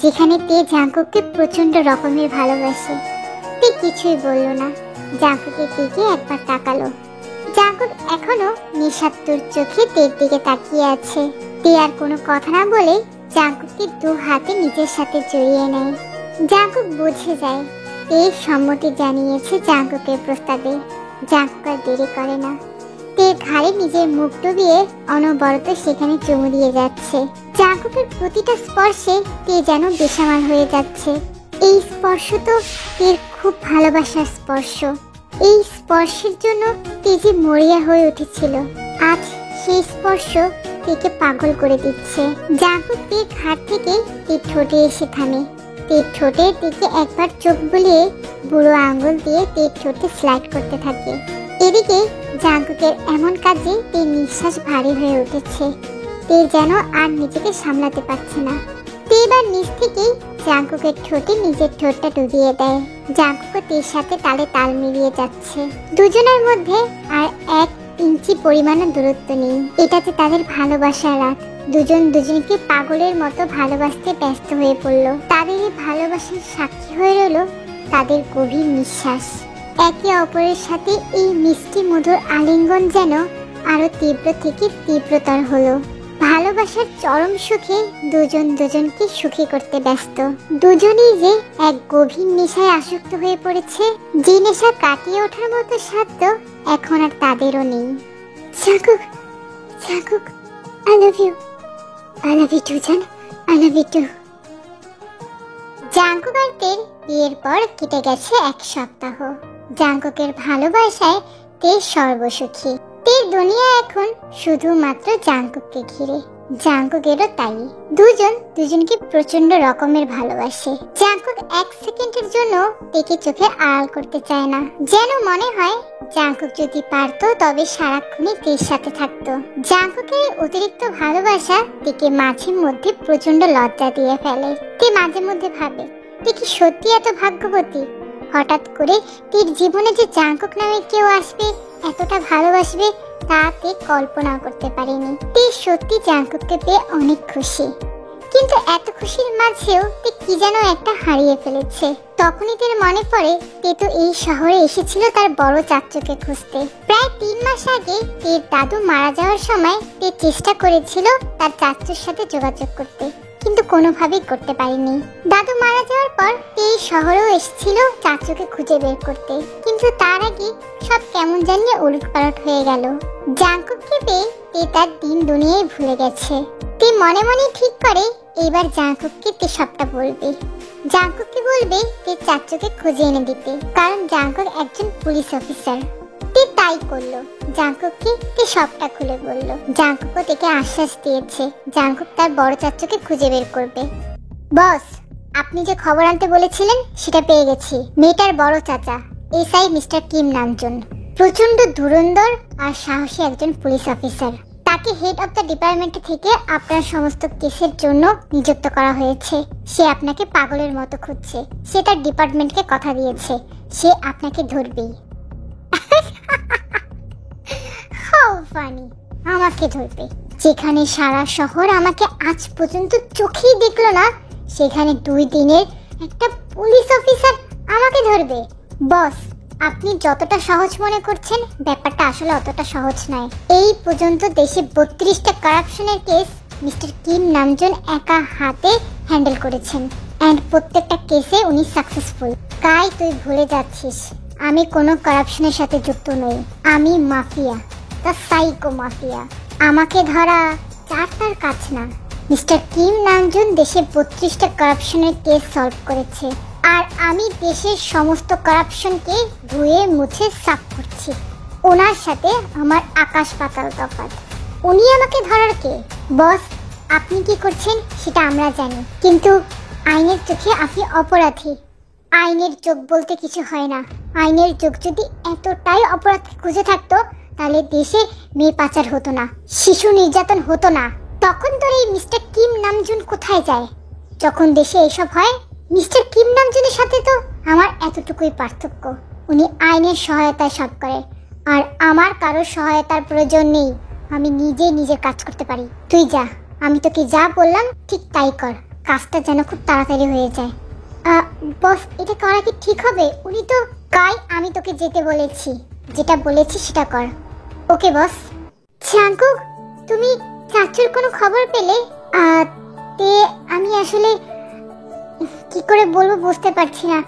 যেখানে তে জাঙ্কুককে প্রচন্ড রকমের ভালোবাসে। তে কিছুই বলল না, জাঙ্কুকের দিকে একবার তাকালো। জাঙ্কুক এখনো নিঃস্বার্থর চোখে তের দিকে তাকিয়ে আছে। তে আর কোনো কথা না বলে জাঙ্কুককে দু হাতে নিজের সাথে জড়িয়ে নেয়। জাঙ্কুক বুঝে যায় তে সম্মতি জানিয়েছে জাঙ্কুকের প্রস্তাবে। জাঙ্কুক আর দেরি করে না। তে ঘাড়ে নিজের মুখ ডুবিয়ে অনবরত সেখানে চুমু দিয়ে যাচ্ছে। জাঙ্কুকের প্রতিটা স্পর্শে তে যেন বেসামাল হয়ে যাচ্ছে। এই স্পর্শ তো তের খুব ভালোবাসার স্পর্শ। এই স্পর্শের জন্য তে যে মরিয়া হয়ে উঠেছিল, আজ সেই স্পর্শ তেকে পাগল করে দিচ্ছে। জাঙ্কুক তের ঘাট থেকে তের ঠোঁটে এসে থামে। তের ঠোঁটের দিকে একবার চোখ বুলিয়ে বুড়ো আঙ্গুল দিয়ে তের ঠোঁটে স্লাইড করতে থাকে। এদিকে জাঙ্কুকের এমন কাজে তের নিঃশ্বাস ভারী হয়ে উঠেছে। তে যেন আর নিজেকে সামলাতে পারছে না। তে এবার নিজ থেকেই জাঙ্কুকের ঠোঁটে নিজের ঠোঁটটা ডুবিয়ে দেয়। জাঙ্কুকও তের সাথে তালে তাল মিলিয়ে যাচ্ছে। দুজনের মধ্যে আর 1 ইঞ্চি পরিমাণও দূরত্ব নেই। এটাতে তাদের ভালোবাসার রাত। দুজন দুজনকে পাগলের মতো ভালোবাসতে ব্যস্ত হয়ে পড়ল। তাদের এই ভালোবাসার সাক্ষী হয়ে রইল তাদের গভীর নিঃশ্বাস। একে অপরের সাথে এই মিষ্টি মধুর আলিঙ্গন যেন আরো তীব্র থেকে তীব্রতর হলো। ভালোবাসার চরম সুখে দুজন দুজনকে সুখী করতে ব্যস্ত। দুজনেই যে এক গভীর নেশায় আসক্ত হয়ে পড়েছে, যে নেশা কাটিয়ে ওঠার মতো সাধ্য এখন আর তাদেরও নেই। Jungkook, Jungkook, I love you, I love you too জান, I love you too. Jungkook আর তের বিয়ের পর কেটে গেছে 1 সপ্তাহ। জাঙ্কুকের ভালোবাসায় তে সর্বসুখী। তের দুনিয়া এখন শুধুমাত্র জাঙ্কুককে ঘিরে। জাঙ্কুকেরও তাই। দুজন দুজনকে প্রচন্ড রকমের ভালোবাসে। জাঙ্কুক 1 সেকেন্ডের জন্য তেকে চোখে আড়াল করতে চায় না। যেন মনে হয় জাঙ্কুক যদি পারতো তবে সারাক্ষণই তের সাথে থাকতো। জাঙ্কুকের অতিরিক্ত ভালোবাসা তেকে মাঝে মধ্যে প্রচন্ড লজ্জা দিয়ে ফেলে। তে মাঝে মধ্যে ভাবে তে কি সত্যি এত ভাগ্যবতী? হঠাৎ করে তের জীবনে যে জাঙ্কুক নামে কেউ আসবে, এতটা ভালোবাসবে, তা তে কল্পনা করতে পারেনি। তে সত্যি জাঙ্কুককে পেয়ে অনেক খুশি, কিন্তু এত খুশির মাঝেও তে কি যেন একটা হারিয়ে ফেলেছে। তখনই তের মনে পড়ে তে তো এই শহরে এসেছিল তার বড় চাচুকে খুঁজতে। প্রায় 3 মাস আগে তের দাদু মারা যাওয়ার সময় তে চেষ্টা করেছিল তার চাচুর সাথে যোগাযোগ করতে, কিন্তু কোনোভাবেই করতে পারেনি। দাদু মারা যাওয়ার পর এই শহরেও এসেছিল চাচুকে খুঁজে বের করতে, কিন্তু তার আগে সব কেমন জানিয়ে উলটপালট হয়ে গেল। জাঙ্কুককে পেয়ে তে তার দিন দুনিয়ায় ভুলে গেছে। তে মনে মনে ঠিক করে এইবার জাঙ্কুককে তে সবটা বলবে। জাঙ্কুককে বলবে তে চাচুকে খুঁজে এনে দিতে, কারণ জাঙ্কুক একজন পুলিশ অফিসার। তে তাই করলো। জাঙ্কুককে তে সবটা খুলে বলল। জাঙ্কুকও তেকে আশ্বাস দিয়েছে জাঙ্কুক তার বড় চাচুকে খুঁজে বের করবে। বস, আপনি যে খবর আনতে বলেছিলেন সেটা পেয়ে গেছি। মেয়েটার বড় চাচা এসআই মিস্টার কিম নামজুন প্রচন্ড ধুরন্ধর আর সাহসী একজন পুলিশ অফিসার। তাকে হেড অফ দ্য ডিপার্টমেন্ট থেকে আপনার সমস্ত কেসের জন্য নিযুক্ত করা হয়েছে। সে আপনাকে পাগলের মতো খুঁজছে। সে তার ডিপার্টমেন্টকে কথা দিয়েছে সে আপনাকে ধরবেই। How funny! আমাকে ধরবে? যেখানে সারা শহর আমাকে আজ পর্যন্ত চোখেই দেখলো না, সেখানে 2 দিনের একটা পুলিশ অফিসার আমাকে ধরবে? বস, আপনি যতটা সহজ মনে করছেন ব্যাপারটা আসলে অতটা সহজ নয়। এই পর্যন্ত দেশে 32টা কারাপশনের কেস মিস্টার কিম নামজুন একা হাতে হ্যান্ডেল করেছেন, এন্ড প্রত্যেকটা কেসে উনি সাকসেসফুল। কাই, তুই ভুলে যাচ্ছিস আমি কোনো কারাপশনের সাথে যুক্ত নই। আমি মাফিয়া, দ্য সাইকো মাফিয়া। আমাকে ধরা চারটার কাজ না। মিস্টার কিম নামজুন দেশে 32টা কারাপশনের কেস সলভ করেছে, আর আমি দেশের সমস্ত কারাপশনকে ধুয়ে মুছে সাফ করছি। ওনার সাথে আমার আকাশ পাতাল তফাৎ। উনি আমাকে ধরার কে? বস, আপনি কি করছেন সেটা আমরা জানি, কিন্তু আইনের চোখে আপনি অপরাধী। আইনের চোখ বলতে কিছু হয় না। আইনের চোখ যদি এতটাই অপরাধ খুঁজে থাকতো তাহলে দেশে মেয়ে পাচার হতো না, শিশু নির্যাতন হতো না। তখন তোর এই মিস্টার কিম নামজুন কোথায় যায়? যখন দেশে এসব হয়, মিস্টার কিম নামজুনের সাথে তো আমার এতটুকুই পার্থক্য, উনি আইনের সহায়তায় সব করে, আর আমার কারোর সহায়তার প্রয়োজন নেই। আমি নিজে নিজের কাজ করতে পারি। তুই যা, আমি তোকে যা বললাম ঠিক তাই কর, কাজটা যেন খুব তাড়াতাড়ি হয়ে যায়। বস, এটা করা কি ঠিক হবে? উনি তো কাই, আমি তোকে যেতে বলেছি, যেটা বলেছি সেটা কর। ওকে বস। জাঙ্কুক, তুমি চাচুর কোনো খবর পেলে? তে আমি আসলে কি করে বলবো বুঝতে পারছি না।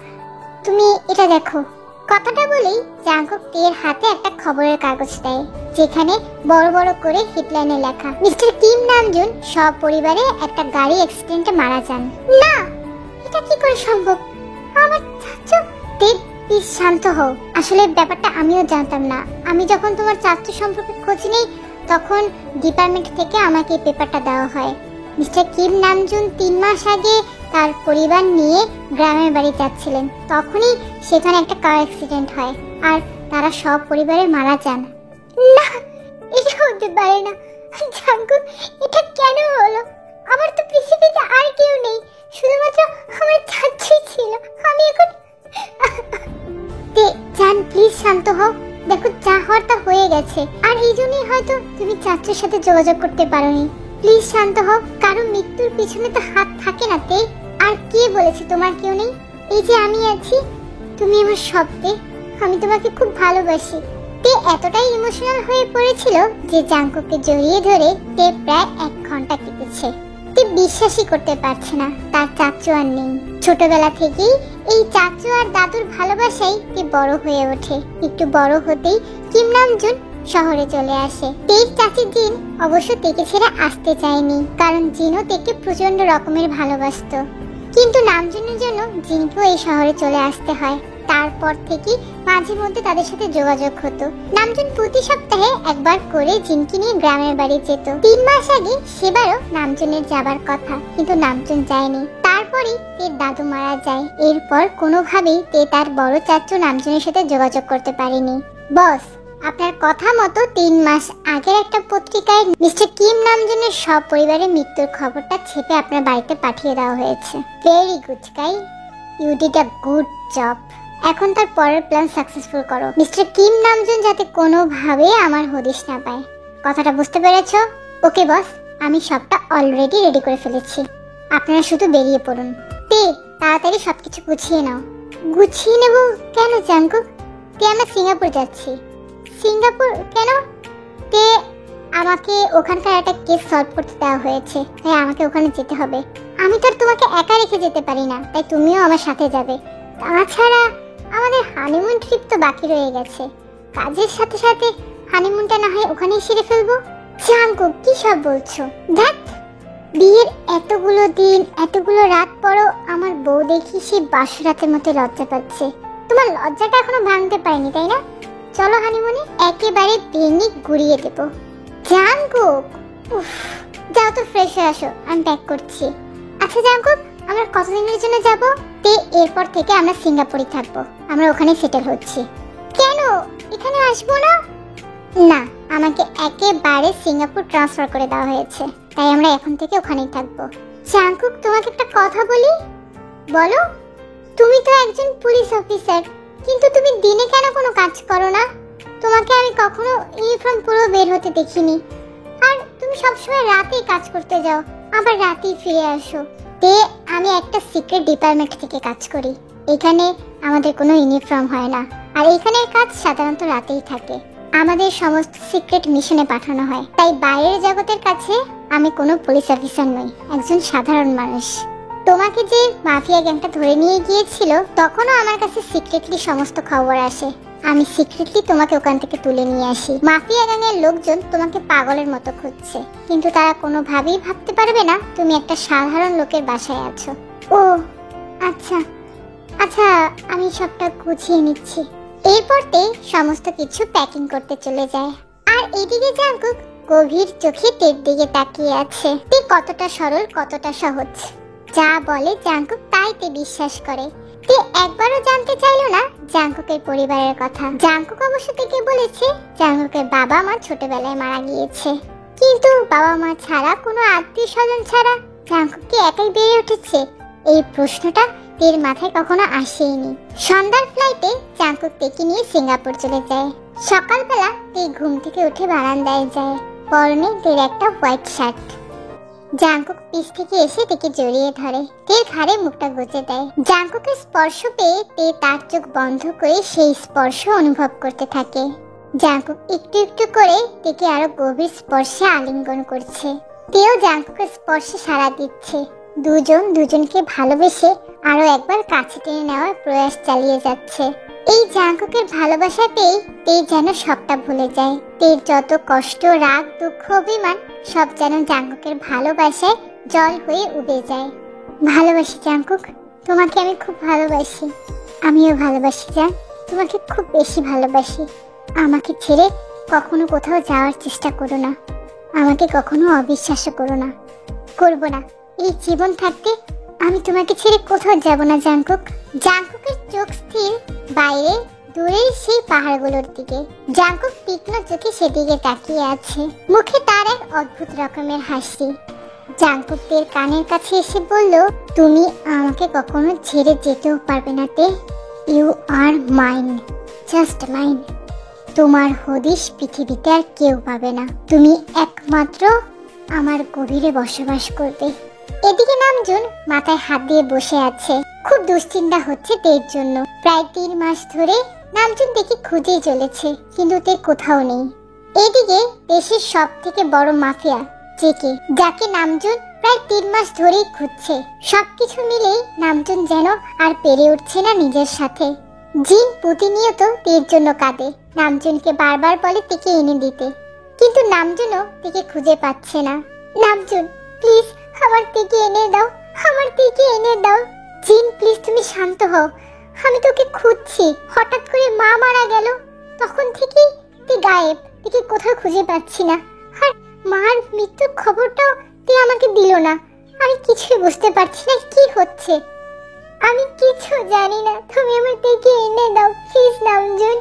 তুমি এটা দেখো। কথাটা বলেই জাঙ্কুক তের হাতে একটা খবরের কাগজ দেয়, যেখানে বড় বড় করে হেডলাইনে লেখা, মিস্টার কিম নামজুন সপরিবারে একটা গাড়ি অ্যাক্সিডেন্টে মারা যান। না, এটা কি করে সম্ভব? আমার চাচু। তে প্লিজ শান্ত হও। আসলে ব্যাপারটা আমিও জানতাম না। আমি যখন তোমার চাচু সম্পর্কে খোঁজ নেই, তখন ডিপার্টমেন্ট থেকে আমাকে এই পেপারটা দেওয়া হয়। মিস্টার কিম নামজুন 3 মাস আগে তার পরিবার নিয়ে গ্রামের বাড়ি যাচ্ছিলেন, তখনই সেখানে একটা কার অ্যাক্সিডেন্ট হয় আর তারা সব পরিবারে মারা যান। না, এটা হতে পারে না। জাঙ্কুক, এটা কেন হলো? আমার তো পৃথিবীতে আর কেউ নেই, শুধুমাত্র আমার চাচুই ছিল। আমি এখন জান, প্লিজ শান্ত হও। দেখো, যা হওয়ার তা হয়ে গেছে, আর এই জন্যই হয়তো তুমি চাচুর সাথে যোগাযোগ করতে পারোনি। প্লিজ শান্ত হও, কারণ মৃত্যুর পিছনে তো হাত থাকে না। তে, আর কে বলেছে তোমার কেউ নেই? এই যে আমি আছি, তুমি আমার শব্দে। আমি তোমাকে খুব ভালোবাসি। তে এতটাই ইমোশনাল হয়ে পড়েছিল যে জাঙ্কুককে জড়িয়ে ধরে তে প্রায় 1 ঘন্টা কেটেছে। তে বিশ্বাসই করতে পারছে না তার চাচু আর নেই। ছোটবেলা থেকেই এই চাচু আর দাদুর ভালোবাসায় তে বড় হয়ে ওঠে। একটু বড় হতেই কিম নামজুন শহরে চলে আসে। তের চাচি জিন অবশ্য তেকে ছেড়ে আসতে চায়নি, কারণ জিনও তেকে প্রচন্ড রকমের ভালোবাসতো। কিন্তু নামজুনের জন্য জিনকেও এই শহরে চলে আসতে হয়। তারপর থেকে মাঝে মধ্যে তাদের সাথে যোগাযোগ হতো। নামজুন প্রতি সপ্তাহে একবার করে জিনকে নিয়ে গ্রামের বাড়ি যেত। 3 মাস আগে সেবারও নামজুনের যাবার কথা, কিন্তু নামজুন যায়নি। তারপরই তের দাদু মারা যায়। এরপর কোনোভাবেই তে তার বড় চাচু নামজুনের সাথে যোগাযোগ করতে পারেনি। বস, আপনার কথা মতো 3 মাস আগের একটা পত্রিকায় মিস্টার কিম নামজুনের সব পরিবারের মৃত্যুর খবরটা ছেপে আপনার বাড়িতে পাঠিয়ে দেওয়া হয়েছে। Very good guy, you did a good job. এখন তার পরের প্ল্যান সাকসেসফুল করো। মিস্টার কিম নামজুন যাতে কোনোভাবে আমার হদিশ না পায়। কথাটা বুঝতে পেরেছো? ওকে বস, আমি সবটা অলরেডি রেডি করে ফেলেছি। আপনারা শুধু বেরিয়ে পড়ুন। তে, তাড়াতাড়ি সবকিছু গুছিয়ে নাও। গুছিয়ে নেব কেন জাঙ্কুক? তে, আমরা সিঙ্গাপুর যাচ্ছি। সিঙ্গাপুর কেন? তে, আমাকে ওখানকার একটা কেস সলভ করতে দেওয়া হয়েছে, তাই আমাকে ওখানে যেতে হবে। আমি তো আর তোমাকে একা রেখে যেতে পারি না, তাই তুমিও আমার সাথে যাবে। তাছাড়া আমাদের হানিমুন ট্রিপ তো বাকি রয়ে গেছে। কাজের সাথে সাথে হানিমুনটা না হয় ওখানেই সেরে ফেলবো। জাঙ্কুক, কি সব বলছো? দেখ, বিয়ের এতগুলো দিন, এতগুলো রাত পরও আমার বউ দেখি সে বাসরাতের মতো লজ্জা পাচ্ছে। তোমার লজ্জাটা এখনো ভাঙতে পারেনি, তাই না? চলো হানিমুনে একেবারে ভেঙে গুড়িয়ে দেবো। জাঙ্কুক, উফ, যাও তো ফ্রেশ হয়ে আসো, আমি প্যাক করছি। আচ্ছা জাঙ্কুক, আমরা কতদিনের জন্য যাব? তে, এরপর থেকে আমরা সিঙ্গাপুরে থাকবো। আমরা ওখানে সেটেল হচ্ছি। কেন এখানে আসবো না? না, আমাকে একেবারে সিঙ্গাপুর ট্রান্সফার করে দেওয়া হয়েছে, তাই আমরা এখন থেকে ওখানেই থাকবো। জাঙ্কুক, তোমাকে একটা কথা বলি। বলো। তুমি তো একজন পুলিশ অফিসার, কিন্তু তুমি দিনে কেন কোনো কাজ করো না? তোমাকে আমি কখনো ইউনিফর্ম পুরো বের হতে দেখিনি, আর তুমি সবসময় রাতেই কাজ করতে যাও, আবার রাতেই ফিরে আসো। তে, আমি একটা সিক্রেট ডিপার্টমেন্ট থেকে কাজ করি। এখানে আমাদের কোনো ইউনিফর্ম হয় না, আর এখানের কাজ সাধারণত রাতেই থাকে। আমাদের সমস্ত সিক্রেট মিশনে পাঠানো হয়, তাই বাইরের জগতের কাছে আমি কোনো পুলিশ অফিসার নই, একজন সাধারণ মানুষ। তোমাকে যে মাফিয়া গ্যাংটা ধরে নিয়ে গিয়েছিল, তখনও আমার কাছে সিক্রেটলি সমস্ত খবর আসে। আমি সিক্রেটলি তোমাকে ওখান থেকে তুলে নিয়ে আসি। মাফিয়া গ্যাংয়ের লোকজন তোমাকে পাগলের মতো খুঁজছে, কিন্তু তারা কোনোভাবেই ভাবতে পারবে না তুমি একটা সাধারণ লোকের বাসায় আছো। ও আচ্ছা আচ্ছা, আমি সবটা গুছিয়ে নিচ্ছি। এরপর তে সমস্ত কিছু প্যাকিং করতে চলে যায়, আর এদিকে জাঙ্কুক গভীর চোখে তের দিকে তাকিয়ে আছে। তে কতটা সরল, কতটা সহজ। যা বলে জাঙ্কুক তাই তে বিশ্বাস করে। তে একবারও জানতে চাইলো না জাঙ্কুকের পরিবারের কথা। জাঙ্কুক অবশ্য থেকে বলেছে জাঙ্কুকের বাবা মা ছোটবেলায় মারা গিয়েছে, কিন্তু বাবা মা ছাড়া, কোনো আত্মীয় স্বজন ছাড়া জাঙ্কুক কি একাই বেড়ে উঠেছে? এই প্রশ্নটা তের মাথায় কখনো আসেইনি। সন্ধ্যার ফ্লাইটে জাঙ্কুক তেকে নিয়ে সিঙ্গাপুর চলে যায়। সকালবেলা তে ঘুম থেকে উঠে বারান্দায় যায়, পরনে তের একটা হোয়াইট শার্ট। জাঙ্কুক পিছ থেকে এসে তেকে জড়িয়ে ধরে, তের ঘাড়ে মুখটা গুজে দেয়। জাঙ্কুকের স্পর্শ পেয়ে তে তার চোখ বন্ধ করে সেই স্পর্শ অনুভব করতে থাকে। জাঙ্কুক একটু একটু করে তেকে আরো গভীর স্পর্শে আলিঙ্গন করছে। তেও জাঙ্কুকের স্পর্শে সাড়া দিচ্ছে। দুজন দুজনকে ভালোবেসে আরো একবার কাছে টেনে নেওয়ার প্রয়াস চালিয়ে যাচ্ছে। এই জাঙ্কুকের ভালোবাসা পেয়ে তে যেন সবটা ভুলে যায়। তের যত কষ্ট, রাগ, দুঃখ, অভিমান সব যেন জাঙ্কুকের ভালোবাসায় জল হয়ে উবে যায়। ভালোবাসি জাঙ্কুক, তোমাকে আমি খুব ভালোবাসি। আমিও ভালোবাসি জান, তোমাকে খুব বেশি ভালোবাসি। আমাকে ছেড়ে কখনো কোথাও যাওয়ার চেষ্টা করো না, আমাকে কখনো অবিশ্বাসও করো না। করব না, এই জীবন থাকতে আমি তোমাকে ছেড়ে কোথাও যাব না জাঙ্কুক। জাঙ্কুকের চোখ স্থির বাইরে দূরের সেই পাহাড়গুলোর দিকে। জাঙ্কুক তীক্ষ্ণ চোখে সেদিকে তাকিয়ে আছে, মুখে তার এক অদ্ভুত রকমের হাসি। জাঙ্কুক তের কানের কাছে এসে বলল, তুমি আমাকে কখনো ছেড়ে যেতেও পারবে না তে। You are mine, just mine. তোমার হদিশ পৃথিবীতে আর কেউ পাবে না, তুমি একমাত্র আমার গভীরে বসবাস করবে। এদিকে নামজুন মাথায় হাত দিয়ে বসে আছে। খুব দুশ্চিন্তা হচ্ছে তের জন্য। প্রায় 3 মাস ধরে নামজুন দেখি খুঁজেই চলেছে, কিন্তু তে কোথাও নেই। এদিকে দেশের সব থেকে বড় মাফিয়া জেকে, যাকে নামজুন প্রায় 3 মাস ধরেই খুঁজছে। সবকিছু মিলেই নামজুন যেন আর পেরে উঠছে না নিজের সাথে। জিন প্রতিনিয়ত তের জন্য কাঁদে, নামজুনকে বারবার বলে তেকে এনে দিতে, কিন্তু নামজুনও তেকে খুঁজে পাচ্ছে না। নামজুন প্লিজ আমার তেকে এনে দাও, আমার তেকে এনে দাও। জিন প্লিজ তুমি শান্ত হও, আমি তোকে খুঁজছি। হঠাৎ করে মা মারা গেল, তখন থেকেই তে গায়েব, তেকে কোথাও খুঁজে পাচ্ছি না। আর মার মৃত্যুর খবরটাও তে আমাকে দিল না। আমি কিছুই বুঝতে পারছি না কি হচ্ছে, আমি কিছু জানি না। তুমি আমার তেকে এনে দাও প্লিজ নামজুন।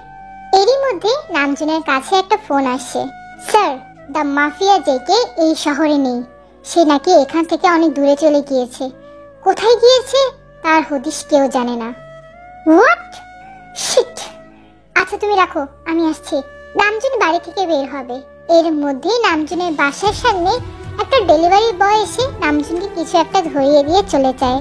এরই মধ্যে নামজুনের কাছে একটা ফোন আসে। স্যার, দ্য মাফিয়া জেকে এই শহরে নেই, সে নাকি এখান থেকে অনেক দূরে চলে গিয়েছে। কোথায় গিয়েছে তার হদিশ কেউ জানে না। What shit. আচ্ছা তুমি রাখো, আমি আসছি। নামজুন বাড়ি থেকে বের হবে। এর মধ্যেই নামজুনের বাসার সামনে একটা ডেলিভারি বয় এসে নামজুনকে কিছু একটা ধরিয়ে দিয়ে চলে যায়।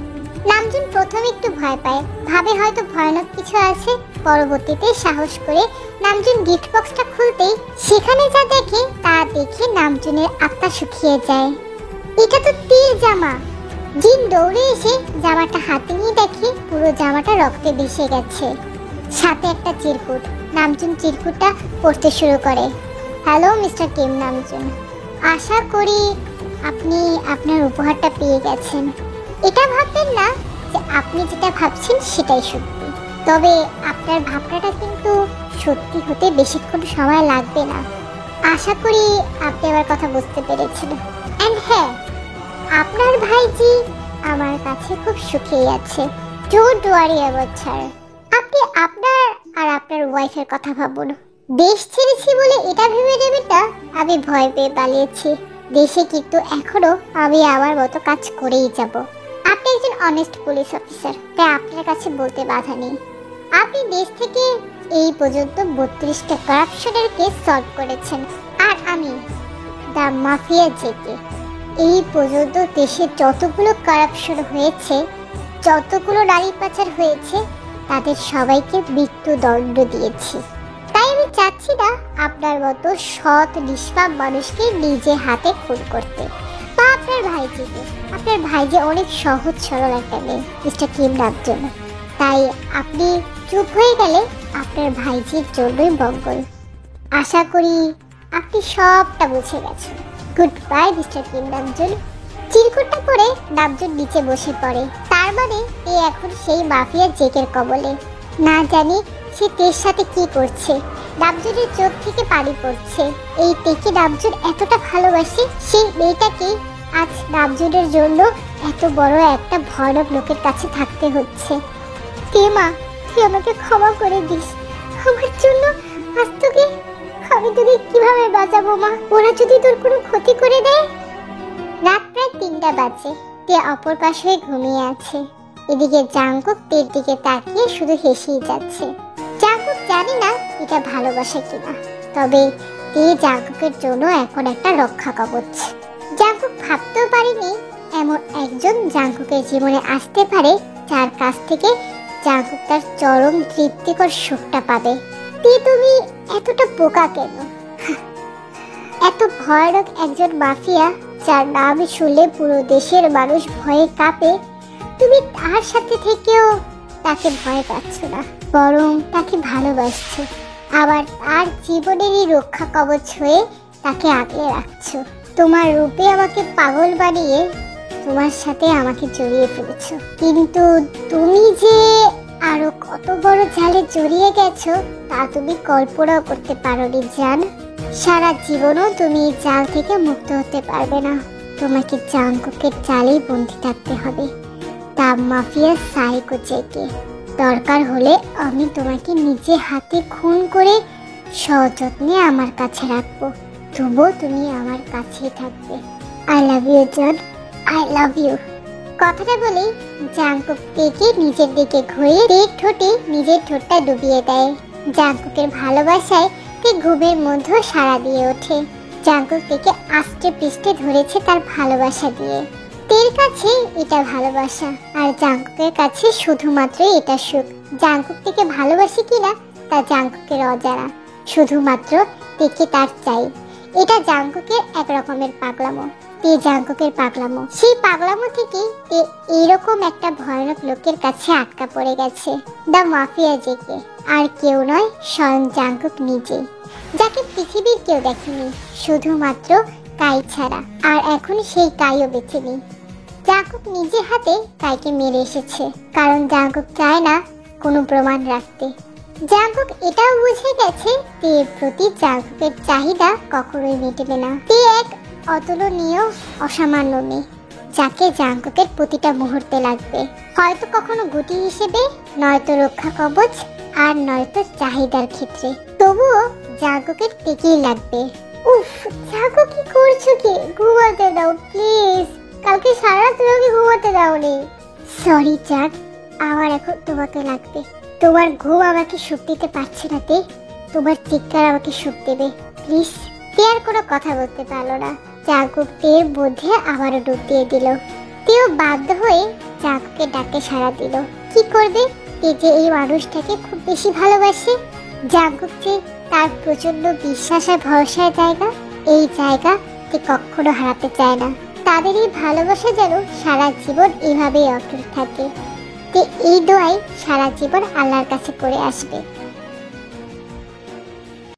নামজুন প্রথমে একটু ভয় পায়, ভাবে হয়তো ভয়ানক কিছু আছে। পরবর্তীতে সাহস করে নামজুন গিফট বক্সটা খুলতেই সেখানে যা দেখে তা দেখে নামজুনের আত্মা শুকিয়ে যায়। এটা তো তীর জামা। জিন দৌড়ে এসে জামাটা হাতে নিয়ে দেখে পুরো জামাটা রক্তে ভেসে গেছে, সাথে একটা চিরকুট। নামজুন চিরকুটটা পড়তে শুরু করে। হ্যালো মিস্টার কিম নামজুন, আশা করি আপনি আপনার উপহারটা পেয়ে গেছেন। এটা ভাববেন না যে আপনি যেটা ভাবছেন সেটাই সত্যি, তবে আপনার ভাবনাটা কিন্তু সত্যি হতে বেশিক্ষণ সময় লাগবে না। আশা করি আপনি আমার কথা বুঝতে পেরেছেন। এন্ড হ্যাঁ, আপনার ভাইজি আমার কাছে খুব সুখেই আছে। Don't worry about sir. আপনি আপনার আর আপনার ওয়াইফের কথা ভাবুন। দেশ ছেড়েছি বলে এটা ভেবে নেবেন না আমি ভয় পেয়ে পালিয়েছি। দেশে কিন্তু এখনো আমি আমার মতো কাজ করেই যাব। আপনি একজন অনেস্ট পুলিশ অফিসার, তাই আপনার কাছে বলতে বাধা নেই। আপনি দেশ থেকে এই পর্যন্ত 32টা কারাপশনের কেস সলভ করেছেন, আর আমি দ্য মাফিয়া জেকে এই পর্যন্ত দেশে যতগুলো কারাপশন হয়েছে, যতগুলো নারী পাচার হয়েছে, তাদের সবাইকে মৃত্যুদণ্ড দিয়েছি। তাই আমি চাচ্ছি না আপনার মতো সৎ নিষ্পাপ মানুষকে নিজে হাতে খুন করতে, বা আপনার ভাইজিকে। আপনার ভাইজি অনেক সহজ সরল একটা মেয়ে মিস্টার কিম নামজুন। তাই আপনি চুপ হয়ে গেলে আপনার ভাইজির জন্যই মঙ্গল। আশা করি আপনি সবটা বুঝে গেছেন। Goodbye Mister Kim Namjoon. চিরকুটটা পরে নামজুন নিচে বসে পড়ে। তার মানে এ এখন সেই মাফিয়া জেকের কবলে। না জানি সে তের সাথে কি করছে। নামজুনের চোখ থেকে পানি পড়ছে। এই তেকে নামজুন এতটা ভালোবাসে, সেই মেয়েটাকে আজ নামজুনের জন্য এত বড় একটা ভয়ানক লোকের কাছে থাকতে হচ্ছে। তে মা, তুই আমাকে ক্ষমা করে দিস। আমার জন্য আজ তোকে, আমি তোকে কিভাবে বাঁচাবো মা? ওরা যদি তোর কোনো ক্ষতি করে দেয়। রাত প্রায় 3টা বাজে। তে অপর পাশ হয়ে ঘুমিয়ে আছে। এদিকে জাঙ্কুক তের দিকে তাকিয়ে শুধু হেসেই যাচ্ছে। জাঙ্কুক জানি না এটা ভালোবাসা কিনা, তবে তে জাঙ্কুকের জন্য এখন একটা রক্ষা কবচ। জাঙ্কুক ভাবতেও পারেনি এমন একজন জাঙ্কুকের জীবনে আসতে পারে, যার কাছ থেকে জাঙ্কুক তার চরম তৃপ্তিকর সুখটা পাবে। তে তুমি এতটা বোকা কেন? এত ভয়ানক একজন মাফিয়া, যার নাম শুনলে পুরো দেশের মানুষ ভয়ে কাঁপে, তুমি তার সাথে থেকেও তাকে ভয় পাচ্ছ না, বরং তাকে ভালোবাসছো। আবার তার জীবনেরই রক্ষা কবচ হয়ে তাকে আগলে রাখছো। তোমার রূপে আমাকে পাগল বানিয়ে তোমার সাথে আমাকে জড়িয়ে ফেলেছো। কিন্তু তুমি যে আরো কত বড় জালে জড়িয়ে গেছো তা তুমি কল্পনাও করতে পারোনি জান। সারা জীবনও তুমি এই জাল থেকে মুক্ত হতে পারবে না। তোমাকে জাঙ্কুকের জালেই বন্দি থাকতে হবে। তা মাফিয়া সাইকো জেকে। দরকার হলে আমি তোমাকে নিজে হাতে খুন করে সযত্নে আমার কাছে রাখবো। তবুও তুমি আমার কাছেই থাকবে। আই লাভ ইউ জান, আই লাভ ইউ। কথাটা বলে জাঙ্কুক তেকে নিজের দিকে ঘুরিয়ে তের ঠোঁটে নিজের ঠোঁটটা ডুবিয়ে দেয়। জাঙ্কুকের ভালোবাসায় তে ঘুমের মধ্যে সাড়া দিয়ে ওঠে। জাঙ্কুক তেকে আস্তে পৃষ্ঠে ধরেছে তার ভালোবাসা দিয়ে। তের কাছে এটা ভালোবাসা, আর জাঙ্কুকের কাছে শুধুমাত্র এটা সুখ। জাঙ্কুক থেকে ভালোবাসে কিনা তা জাঙ্কুকের অজানা, শুধুমাত্র তেকে তার চাই। এটা জাঙ্কুকের এক রকমের পাগলামো। তে জাঙ্কুকের পাগলামো, সেই পাগলামো থেকে তে এইরকম একটা ভয়ানক লোকের কাছে আটকা পড়ে গেছে। দ্য মাফিয়া জেকে, আর কেউ নয়, স্বয়ং জাঙ্কুক নিজেই, যাকে পৃথিবীর কেউ দেখেনি শুধুমাত্র কাই ছাড়া। আর এখন সেই কাইও বেঁচে নেই। জাঙ্কুক নিজে হাতে কাইকে মেরে এসেছে, কারণ জাঙ্কুক চায় না কোনো প্রমাণ রাখতে। জাঙ্কুক এটাও বুঝে গেছে তের প্রতি জাঙ্কুকের চাহিদা কখনোই মিটবে না। তে এক অতুলনীয় অসামান্য মেয়ে, যাকে জাঙ্কুকের প্রতিটা মুহূর্তে লাগবে। হয়তো কখনো গুটি হিসেবে, নয়তো রক্ষা কবচ, আর নয়তো চাহিদার ক্ষেত্রে। তবুও জাঙ্কুকের তেকেই লাগবে। উফ, জাঙ্কুক কি করছো কি? ঘুমাতে দাও প্লিজ। কালকে সারা রাত তুমি ঘুমাতে দাওনি। সরি জান, আমার এখন তোমাকে লাগবে। তোমার ঘুম আমাকে সুখ দিতে পারছে না তে, তোমার চিৎকার আমাকে সুখ দেবে প্লিজ। তে আর কোনো কথা বলতে পারলো না। জাঙ্কুক তের মধ্যে আবারও ডুব দিয়ে দিল। তেও বাধ্য হয়ে জাঙ্কুকের ডাকে সাড়া দিল। কি করবে? তে যে এই মানুষটাকে খুব বেশি ভালোবাসে। জাঙ্কুক যে তার প্রচন্ড বিশ্বাস আর ভরসার জায়গা, এই জায়গা তে কখনো হারাতে চায় না। তাদের এই ভালোবাসা যেন সারা জীবন এভাবেই অটুট থাকে। তে এই দোয়াই সারা জীবন আল্লাহর কাছে করে আসবে।